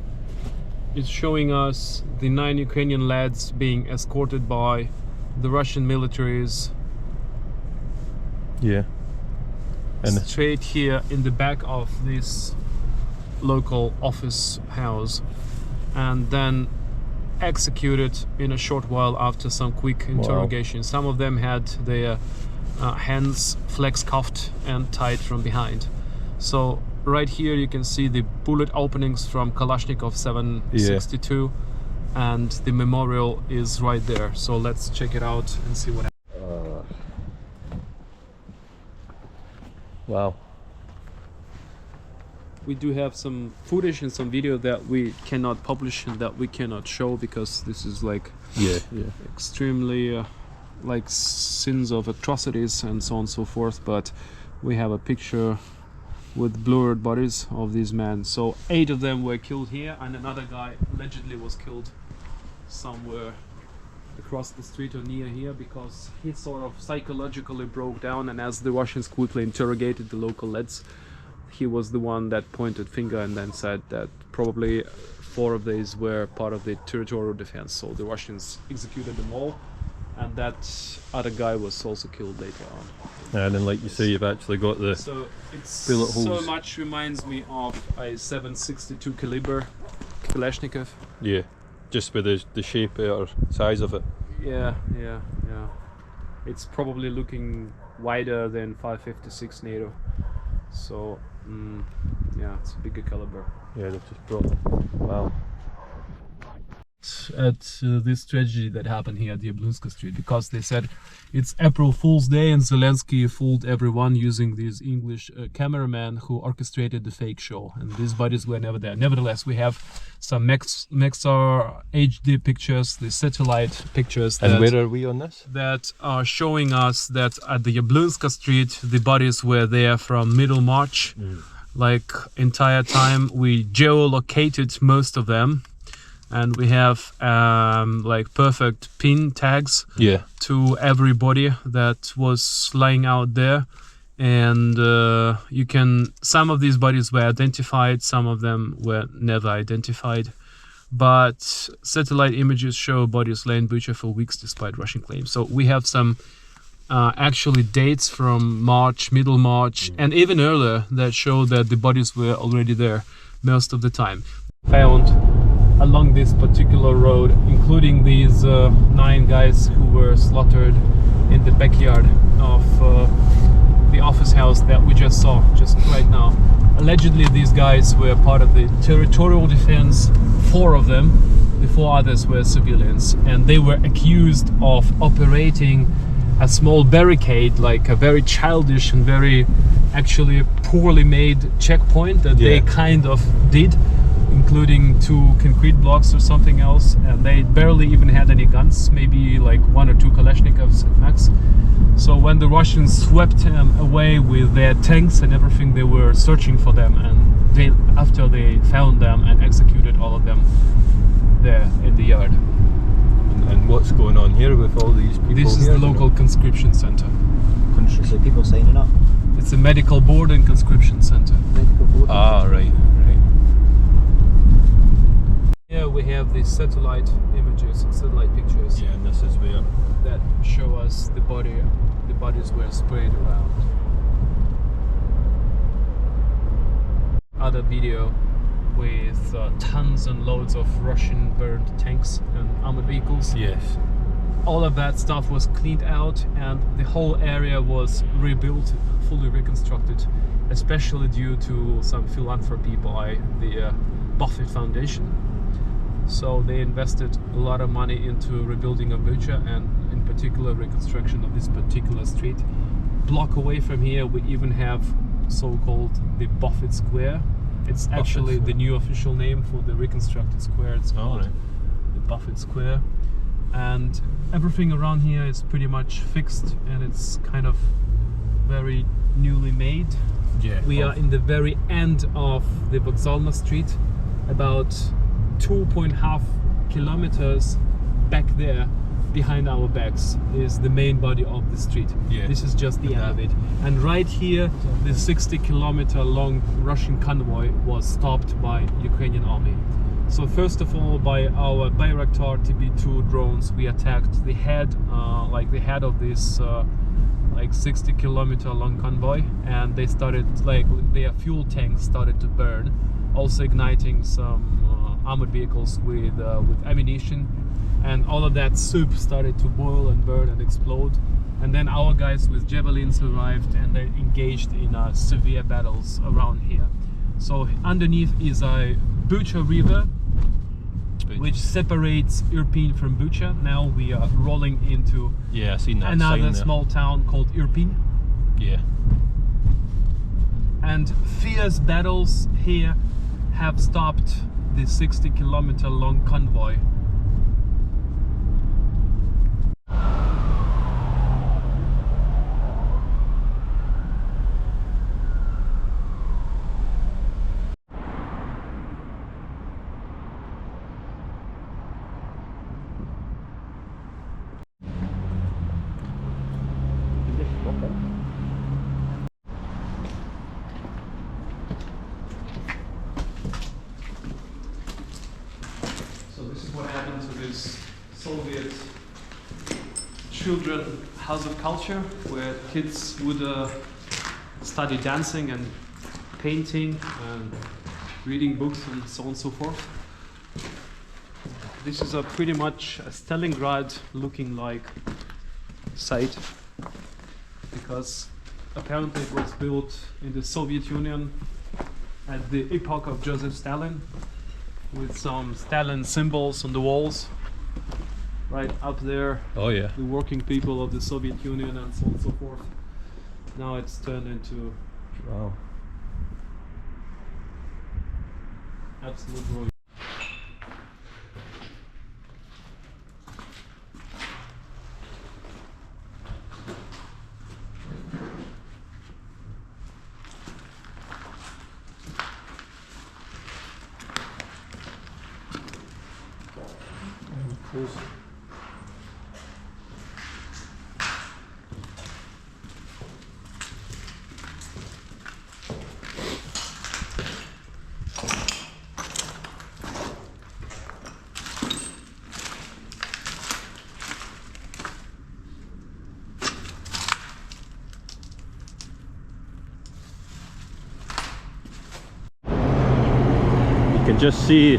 is showing us the 9 Ukrainian lads being escorted by the Russian militaries. Yeah. And Straight here in the back of this local office house, and then executed in a short while after some quick interrogation. Some of them had their hands flex cuffed and tied from behind. So right here you can see the bullet openings from Kalashnikov 762, and the memorial is right there. So let's check it out and see what happens. wow. We do have some footage and some video that we cannot publish and that we cannot show because this is like extremely like sins of atrocities and so on and so forth. But we have a picture with blurred bodies of these men. So 8 of them were killed here, and another guy allegedly was killed somewhere across the street or near here because he sort of psychologically broke down, and as the Russians quickly interrogated the local lads, he was the one that pointed finger and then said that probably 4 of these were part of the territorial defense. So the Russians executed them all, and that other guy was also killed later on. And then, like you say, you've actually got the So it's bullet so holes. much reminds me of a 7.62 caliber Kalashnikov. Yeah, just with the shape or size of it. Yeah. It's probably looking wider than 5.56 NATO. So yeah, it's a bigger caliber. Yeah, they've just brought them. Wow. At this tragedy that happened here at the Yablunska Street, because they said it's April Fool's Day and Zelensky fooled everyone using these English cameramen who orchestrated the fake show, and these bodies were never there. Nevertheless, we have some Maxar HD pictures, the satellite pictures. And where are we on this? That are showing us that at the Yablunska Street the bodies were there from middle March. Like entire time. We geolocated most of them. And we have like perfect pin tags to every body that was lying out there, and you can. Some of these bodies were identified, some of them were never identified. But satellite images show bodies laying Bucha for weeks despite Russian claims. So we have some actually dates from March, middle March, and even earlier that show that the bodies were already there most of the time. Found along this particular road, including these 9 guys who were slaughtered in the backyard of the office house that we just saw just right now. Allegedly these guys were part of the territorial defense, 4 of them, the 4 others were civilians, and they were accused of operating a small barricade, like a very childish and very actually poorly made checkpoint that they kind of did, including 2 concrete blocks or something else, and they barely even had any guns, maybe like 1 or 2 Kalashnikovs at max. So when the Russians swept them away with their tanks and everything, they were searching for them, and after they found them and executed all of them there in the yard. And what's going on here with all these people? This is the local conscription center. So people signing up. It's a medical board and conscription center. Medical board. Ah, right. Here we have the satellite images, satellite pictures. Yeah, and this is where that show us the bodies were sprayed around. Other video with tons and loads of Russian burned tanks and armored vehicles. Yes. All of that stuff was cleaned out and the whole area was rebuilt, fully reconstructed, especially due to some philanthropy by the Buffett Foundation. So they invested a lot of money into rebuilding of Bucha, and in particular reconstruction of this particular street. Block away from here we even have so-called the Buffett Square. It's actually the new official name for the reconstructed square. It's called the Buffett Square. And everything around here is pretty much fixed, and it's kind of very newly made. We are in the very end of the Vokzalna Street, about 2.5 kilometers back there. Behind our backs is the main body of the street. This is just the end of it. And right here, the 60-kilometer long Russian convoy was stopped by Ukrainian army. So first of all, by our Bayraktar TB2 drones, we attacked the head, like the head of this like 60-kilometer long convoy, and they started, like their fuel tanks started to burn, also igniting some armored vehicles with ammunition. And all of that soup started to boil and burn and explode. And then our guys with javelins arrived, and they engaged in severe battles around here. So underneath is a Bucha river, which separates Irpin from Bucha. Now we are rolling into I seen that another small town called Irpin. And fierce battles here have stopped the 60-kilometer long convoy. So this is what happened to this Soviet children house of culture, where kids would study dancing and painting and reading books and so on and so forth. This is a pretty much a Stalingrad looking like site. because apparently it was built in the Soviet Union at the epoch of Joseph Stalin, with some Stalin symbols on the walls. Right up there, Oh yeah. the working people of the Soviet Union and so on and so forth. Now it's turned into Wow. absolute ruin. You can just see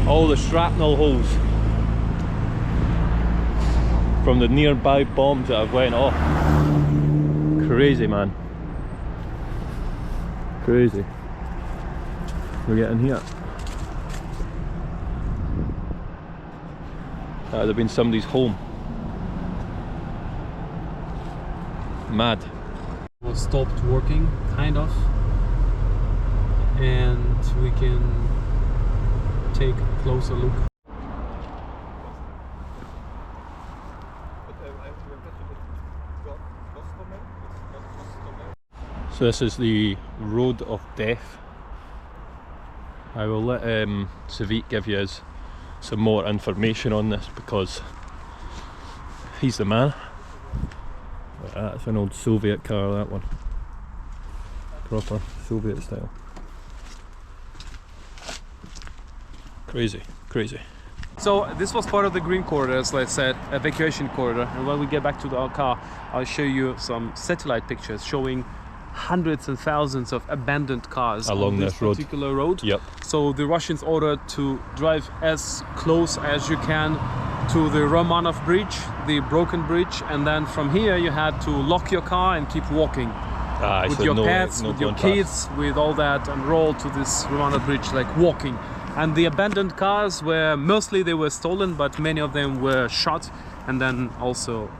all the shrapnel holes from the nearby bombs that have went off. Crazy, man. Crazy. We're getting here. That would have been somebody's home. Mad. Was stopped working, kind of, and we can take a closer look. So this is the road of death. I will let Svit give you some more information on this because he's the man. That's an old Soviet car, that one. Proper Soviet style. Crazy, crazy. So this was part of the green corridor, as I said, evacuation corridor. And when we get back to our car, I'll show you some satellite pictures showing hundreds and thousands of abandoned cars along on this particular road. Yep. So the Russians ordered to drive as close as you can to the Romanov bridge, the broken bridge, and then from here you had to lock your car and keep walking with so your no, pets, no with your going kids, with all that, and roll to this Romanov bridge like walking. And the abandoned cars were mostly they were stolen, but many of them were shot and then also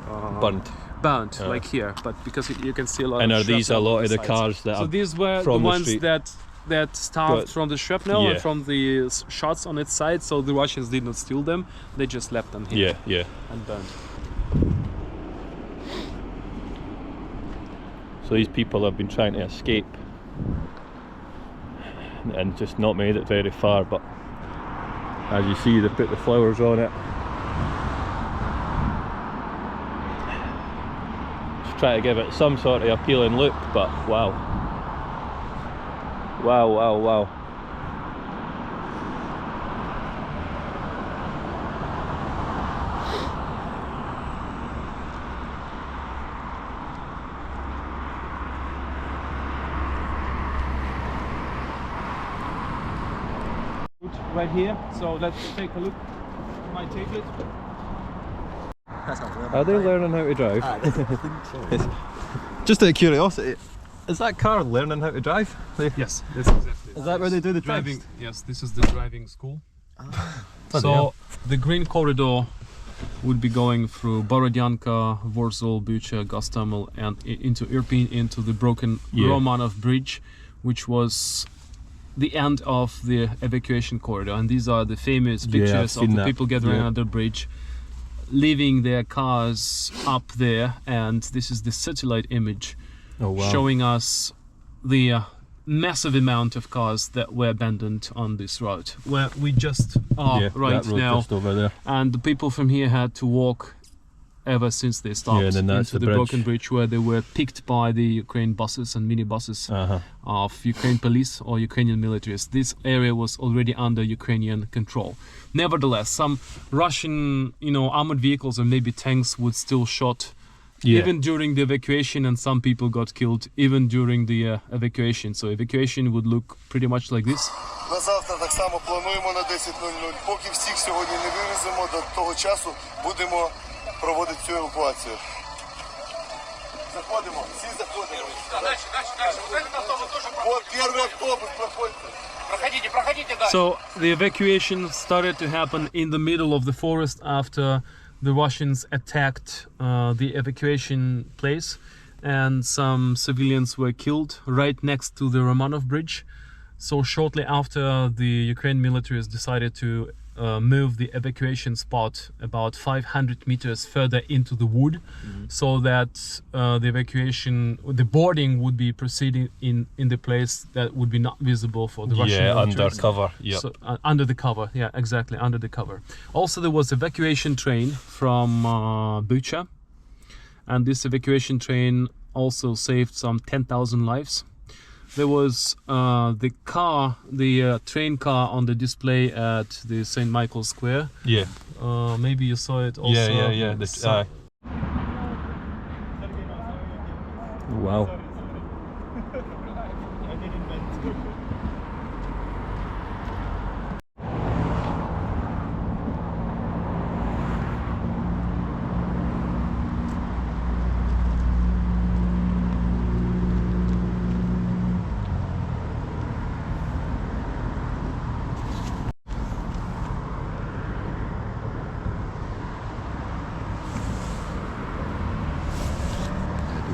burnt like here. But because you can see a lot. And of are these a shrapnel lot on of the sides. cars that So are these were the from the ones street? that starved But- from the shrapnel yeah. and from the shots on its side. So the Russians did not steal them; they just left them here Yeah, yeah. and burned. So these people have been trying to escape and just not made it very far, but as you see they put the flowers on it. Just try to give it some sort of appealing look, but wow. Wow, wow, wow. Right here, so let's take a look. My tablet. Are they learning how to drive? I think so. Just out of curiosity, is that car learning how to drive? Yes, that's exactly. Is that where they do the driving? test? Yes, this is the driving school. So the green corridor would be going through Borodyanka, Warsaw, Bucha, Gostomel, and into Irpin, into the broken Romanov bridge, which was the end of the evacuation corridor. And these are the famous pictures of the people gathering under the bridge, leaving their cars up there. And this is the satellite image showing us the massive amount of cars that were abandoned on this road, where we just are right now. Just over there. And the people from here had to walk ever since they stopped and then that's into the broken bridge, where they were picked by the Ukraine buses and minibuses of Ukraine police or Ukrainian militaries. This area was already under Ukrainian control. Nevertheless, some Russian, armored vehicles or maybe tanks would still shot even during the evacuation, and some people got killed even during the evacuation. So evacuation would look pretty much like this. На завтра так само плануємо на 10:00. Поки всіх сьогодні не вивеземо, до того часу будемо проводить цю евакуацію. Заходимо, всі заходимо. Вот перший автобус, проходьте. So the evacuation started to happen in the middle of the forest after the Russians attacked the evacuation place, and some civilians were killed right next to the Romanov bridge. So shortly after, the Ukraine military has decided to move the evacuation spot about 500 meters further into the wood, so that the boarding would be proceeding in the place that would be not visible for the Russian military. Under cover. Yeah. So, under the cover, yeah, exactly, under the cover. Also, there was evacuation train from Bucha, and this evacuation train also saved some 10,000 lives. There was the train car on the display at the St. Michael's Square. Yeah. Maybe you saw it also. Yeah. Wow.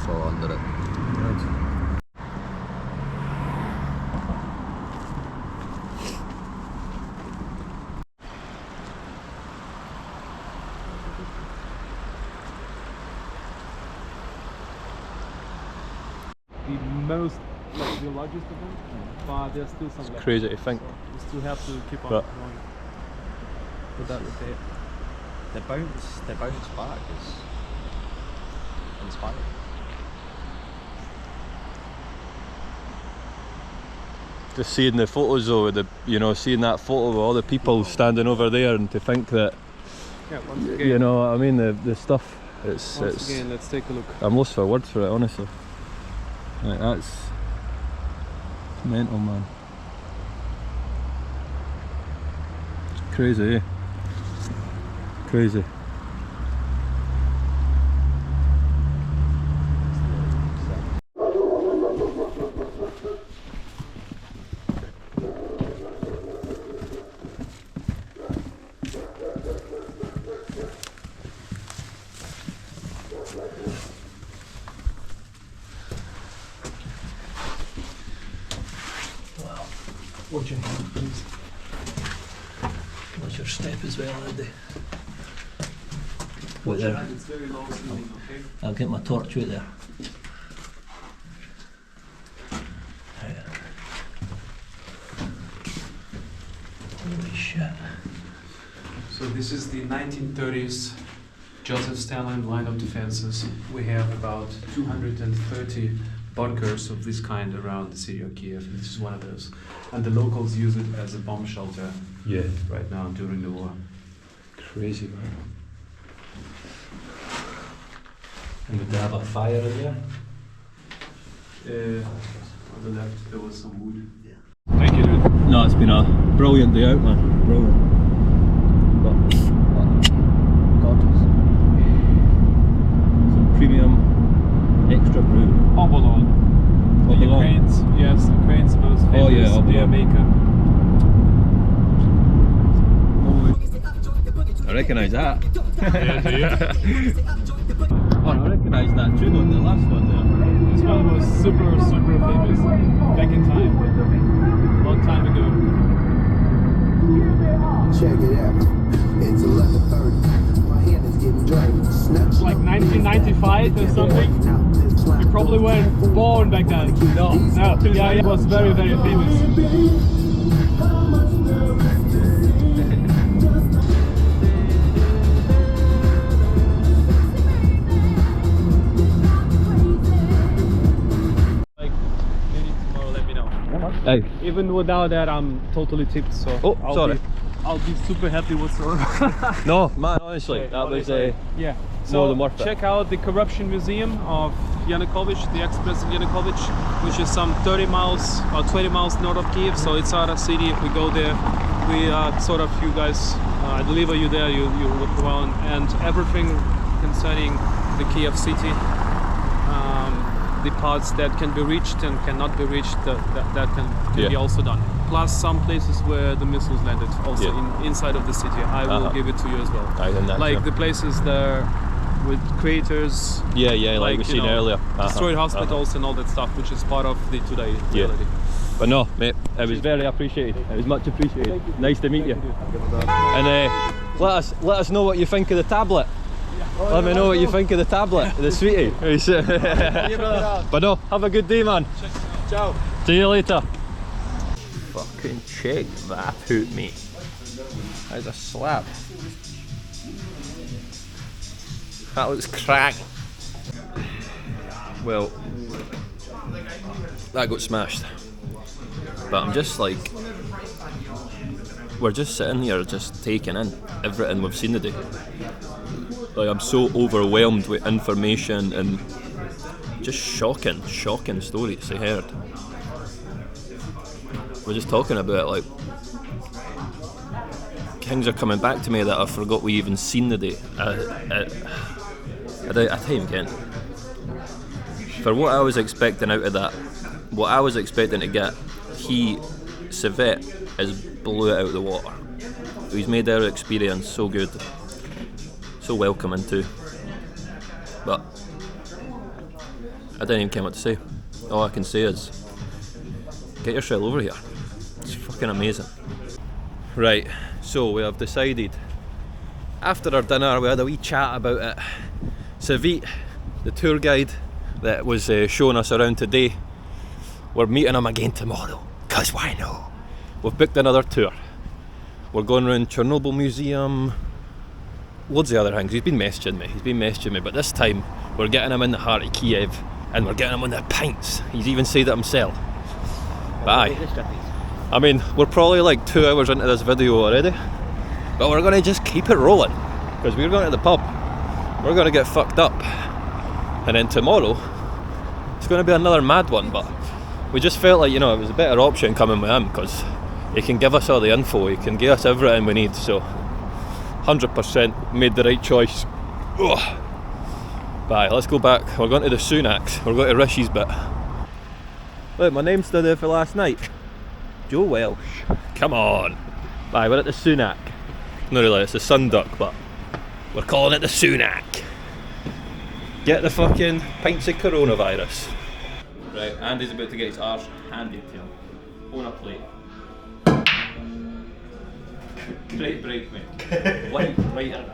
Fall under it. The largest of them, but there's still some left. Crazy to think. So we still have to keep on But- going. But that would be it. The bounce back is inspiring. Just seeing the photos though, seeing that photo of all the people standing over there, and to think that, Yeah, once again, what I mean, the stuff. It's again, let's take a look. I'm lost for words for it, honestly. Like, that's mental, man. It's crazy, eh? Crazy. Watch your hand, please. Watch your step as well, Andy. Wait there. It's very low ceiling, okay? I'll get my torch out there. Right. Holy shit. So this is the 1930s Joseph Stalin line of defenses. We have about 230 bunkers of this kind around the city of Kyiv. This is one of those. And the locals use it as a bomb shelter Yeah. right now during the war. Crazy, man. And did they have a fire in there? On the left there was some wood. Thank you, dude. No, it's been a brilliant day out, man. Brilliant. But, gorgeous. Some premium extra brew. Obolon. The Obolon. Ukraine's, yes, Ukraine's most famous Oh, yeah, beer Obolon. maker. I recognise that. Yeah. Oh, I recognise that tune on the last one there. This one was super famous back in time, long time ago. Check it out. It's 11:30. My hand is getting dry. It's like 1995 or something. You probably weren't born back then. No. Yeah, it was very famous. Like, maybe tomorrow, let me know. Hey. Even without that, I'm totally tipped. So Oh, sorry. I'll be super happy whatsoever. No, man, honestly, Okay, that was yeah. more So than worth it. check out the corruption museum of Yanukovych, the ex-president Yanukovych, which is some 30 miles or 20 miles north of Kyiv. So it's out of city. If we go there, we sort of, you guys, I deliver you there. You look around, and everything concerning the Kyiv city. The parts that can be reached and cannot be reached, that can be also done. Plus some places where the missiles landed, also inside of the city. I will give it to you as well. Like the places there with craters. Like we seen earlier. Destroyed hospitals and all that stuff, which is part of the today reality. But no, mate, it was very appreciated. It was much appreciated. Nice to meet you. And let us know what you think of the tablet. Let me know what you think of the tablet, the sweetie. But no, have a good day, man. Ciao. See you later. Fucking check that hoot, mate. How's a slab? That looks crack. Well, that got smashed. But I'm just like, we're just sitting here just taking in everything we've seen today. Like, I'm so overwhelmed with information and just shocking stories I heard. We're just talking about, like, things are coming back to me that I forgot we even seen today. I can't even get. For what I was expecting out of that, what I was expecting to get, Svit has blew it out of the water. He's made our experience so good, so welcoming too. But I don't even care what to say. All I can say is, get yourself over here. It's fucking amazing. Right, so we have decided, after our dinner we had a wee chat about it. Svit, the tour guide that was showing us around today, we're meeting him again tomorrow, cause why no? We've booked another tour. We're going around Chernobyl Museum, loads of other things. He's been messaging me, but this time we're getting him in the heart of Kyiv and we're getting him on the pints. He's even said it himself. But aye, I mean, we're probably like 2 hours into this video already, but we're going to just keep it rolling, because we're going to the pub, we're going to get fucked up, and then tomorrow it's going to be another mad one. But we just felt like, you know, it was a better option coming with him, because he can give us all the info, he can give us everything we need. So 100% made the right choice. Ugh. Bye, let's go back. We're going to the Sunaks, we're going to Rishi's bit. Look, my name's still there for last night. Joe Welsh. Come on. Bye, we're at the Sunak. Not really, it's the Sunduck, but we're calling it the Sunak. Get the fucking pints of coronavirus. Right, Andy's about to get his arse handed to him. On a plate. Great break, mate. Light right in.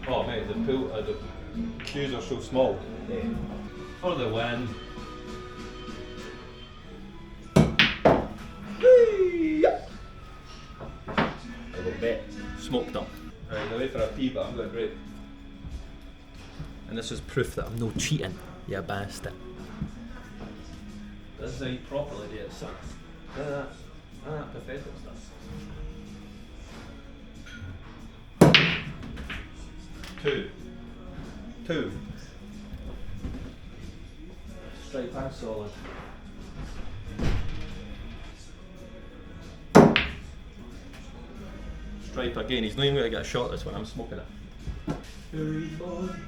Oh mate, the pool, the queues are so small. For the win. A little bit. Smoked up. Right, I'll wait for a pee, but I'm going to break. And this is proof that I'm no cheating, you bastard. This is how you properly do it, son. None of that pathetic stuff. 2. Straight and solid. Stripe again, he's not even going to get a shot this one, I'm smoking it. Oh.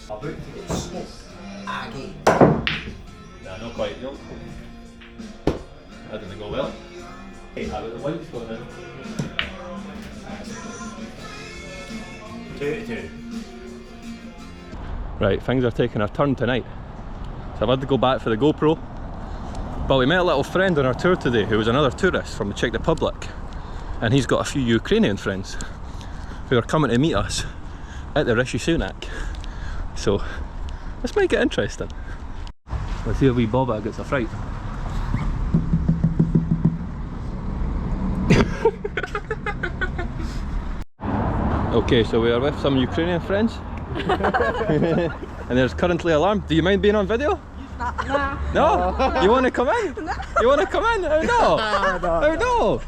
About to get smoked again. Nah, not quite, no. That didn't go well. Hey, how about the white's going in? 2-2. Right, things are taking a turn tonight. So I've had to go back for the GoPro. But we met a little friend on our tour today who was another tourist from the Czech Republic. And he's got a few Ukrainian friends who are coming to meet us at the Rishi Sunak. So this might get interesting. Let's see if wee Boba gets a fright. Okay, so we are with some Ukrainian friends. And there's currently alarm. Do you mind being on video? No. No? You want to come in? No. You want to come in? Oh no! Oh no!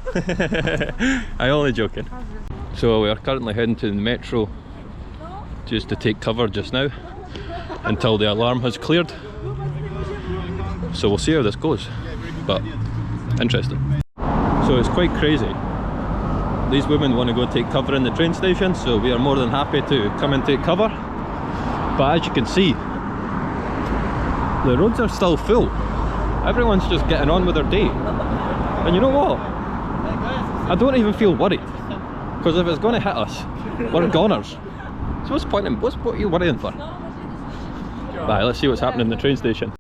I'm only joking. So we are currently heading to the metro just to take cover just now until the alarm has cleared. So we'll see how this goes. But Interesting. So it's quite crazy. These women want to go and take cover in the train station, so we are more than happy to come and take cover. But as you can see, the roads are still full. Everyone's just getting on with their day. And you know what? I don't even feel worried. Because if it's going to hit us, we're goners. So what's the point in, what are you worrying for? Right, let's see what's happening in the train station.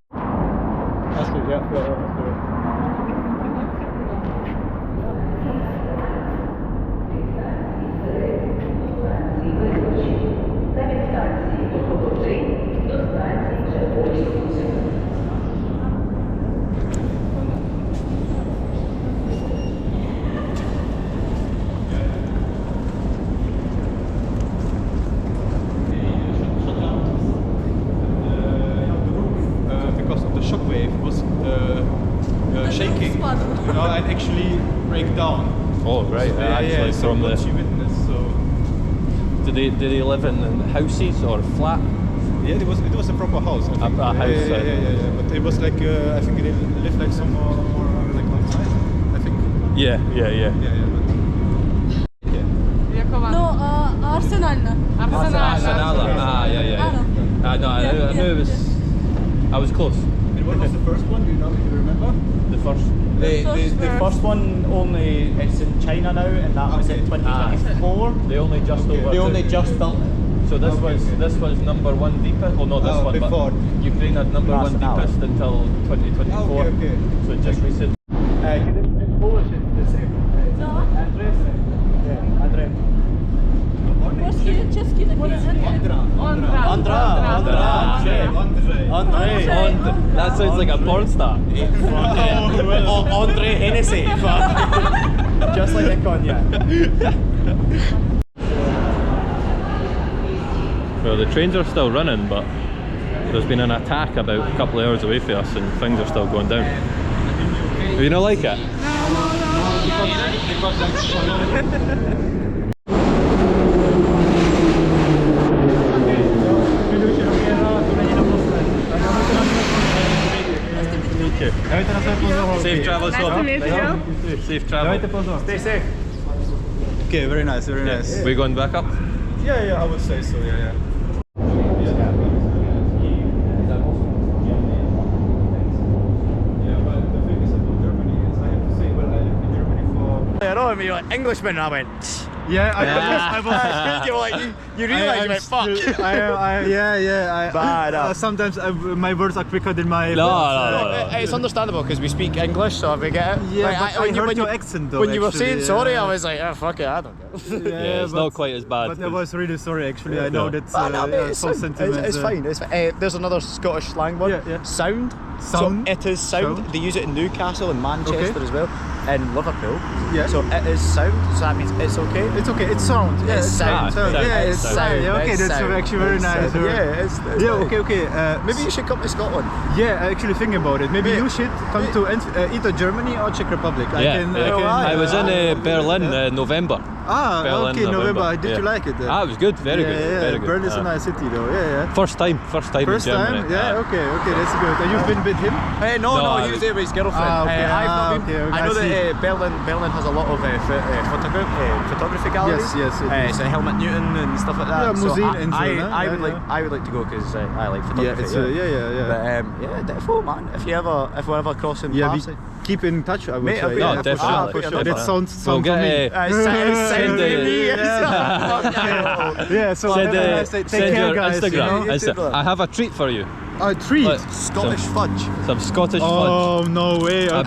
Shaking, and actually break down. Oh right, So, actually so from what the... you witnessed, so... Do they live in houses or flat? Yeah, it was a proper house. I think. A house. Yeah. But it was like I think they lived like somewhere more like on site. I think. Yeah. No, Arsenal. Arsenal. Yeah. No, I knew it was... I was close. And what was the first one? Do you remember? The first... The first one only, it's in China now, and that was in 2024. They only just over... They only just built it. So this was number one deepest. Oh no, this one. before. But Ukraine had number one deepest until 2024. Okay. So just recent. In Polish it's the same. Andres. Yeah, Andres. That sounds like a porn star. Andre Hennessy. Just like a cognac. Well, the trains are still running, but there's been an attack about a couple of hours away from us and things are still going down. Do you not like it? Safe travels home. Safe travel. Stay safe. Okay, very nice, very nice. We going back up? Yeah, I would say so. Yeah. You're like Englishman, and I went. Yeah, I was. You're like you realise you went fuck. Sometimes my words are quicker than my. No. It's understandable because we speak English, so we get it. Yeah, Like, but I heard your accent though. When you were actually, saying sorry, I was like, oh fuck it, I don't get it. Yeah, it's not quite as bad. But I was really sorry actually. I know that's It's so fine. sentimental. It's fine. It's fine. There's another Scottish slang word. Yeah. Sound. Sound. So it is sound. Sound. They use it in Newcastle and Manchester as well, and Liverpool. Yeah. So it is sound. So that means it's okay. It's okay. It's sound. Yeah, It's sound. Yeah, it's Sound. sound. Yeah, okay, It's that's sound. actually very It's nice. sound. Yeah, it's Yeah, okay. Maybe you should come to Scotland. Yeah, I actually thinking about it. Maybe Yeah. you should come to either Germany or Czech Republic. I was in Berlin November. Berlin, okay, November. Did yeah. you like it then? It was good, very good, Yeah, very good. Berlin is a nice city though. Yeah. First time First in Germany. time? Yeah, okay, that's good. And you've been with him? No, I he was there with his girlfriend. Okay, I've not been. okay, I know I see. that Berlin has a lot of photography galleries. Yes. So Helmut Newton and stuff like that. Yeah, so museum and so, I would like to go because I like photography. But definitely, man. If we're ever crossing paths. Keep in touch, I would Mate, say. No, for definitely. sure. That sounds We'll for me. get So send take care, your guys. Instagram. I have a treat for you. A treat? Like, Scottish fudge. Some Scottish Oh, fudge. no way. I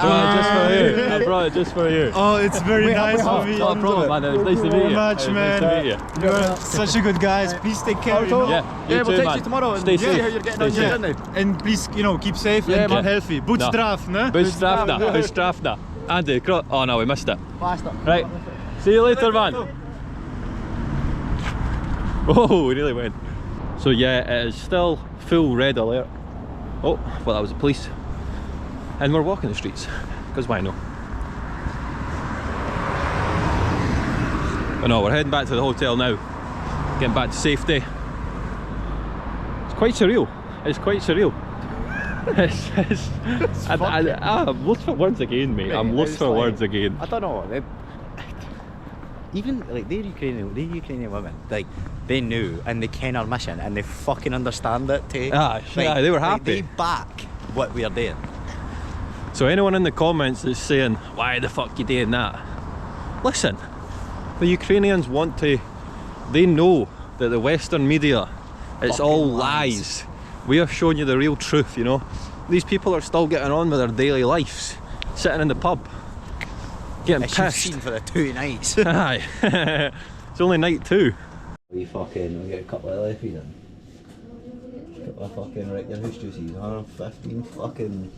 brought it just for you. Oh, it's very nice for me. No problem, man. It was nice to meet you. Much, It was man. Nice to meet you. You're such a good guys. Please take care. Yeah, we'll too, text man. you tomorrow and Stay see safe. how you're getting Stay on your safe. journey. And please, keep safe and keep healthy. Bootstraf, ne? Bootstrafna. Andy, oh no, we missed it. Faster. Right. See you later, man. Oh, we really went. So yeah, it is still full red alert. Oh, well that was the police. And we're walking the streets, because why not? But no, we're heading back to the hotel now. Getting back to safety. It's quite surreal. It's quite surreal. I'm lost for words again, mate. I'm lost for words again. I don't know. Even like the Ukrainian women, like they knew and they ken our mission and they fucking understand it too. Yeah, they were happy. Like, they back what we are doing. So anyone in the comments that's saying, why the fuck you doing that? Listen, the Ukrainians want to, they know that the Western media, it's Fucking all lies. lies. We are showing you the real truth, you know. These people are still getting on with their daily lives, sitting in the pub, getting It's just pissed. seen for the 2 nights. Aye. It's only night 2. We get a couple of lefties in. Couple of fucking regular house juices, 115 fucking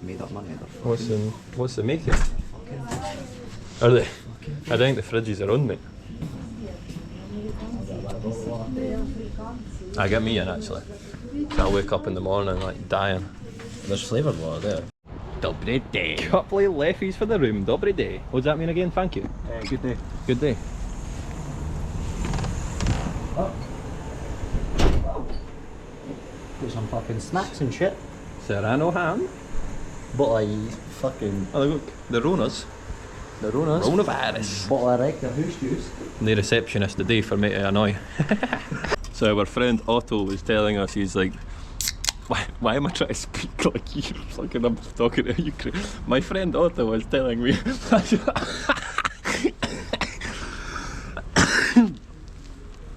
Made up money. What's the making? Are they? I think the fridges are on, mate. I get me in actually. So I'll wake up in the morning like dying. There's flavoured water there. Dobry day. Couple of lefties for the room. Dobry day. What does that mean again? Thank you. Good day. Good day. Got some fucking snacks and shit. Serrano ham. Bottle of fucking Oh look, the Ronas. the Ronas. Coronavirus. Bottle of regular house juice. And the receptionist today for me to annoy. So our friend Otto was telling us, he's like, why am I trying to speak like you? Fucking I'm talking to Ukraine. My friend Otto was telling me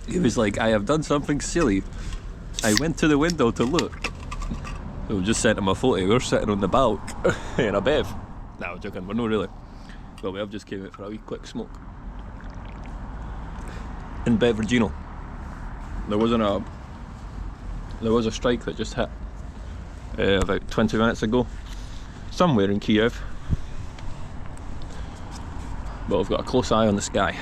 he was like, I have done something silly. I went to the window to look. So we just sent him a photo. We're sitting on the balk in a bev. Nah, I'm joking, we're not really. But we have just came out for a wee quick smoke. In Bevergino. There was a strike that just hit about 20 minutes ago. Somewhere in Kyiv. But I've got a close eye on the sky.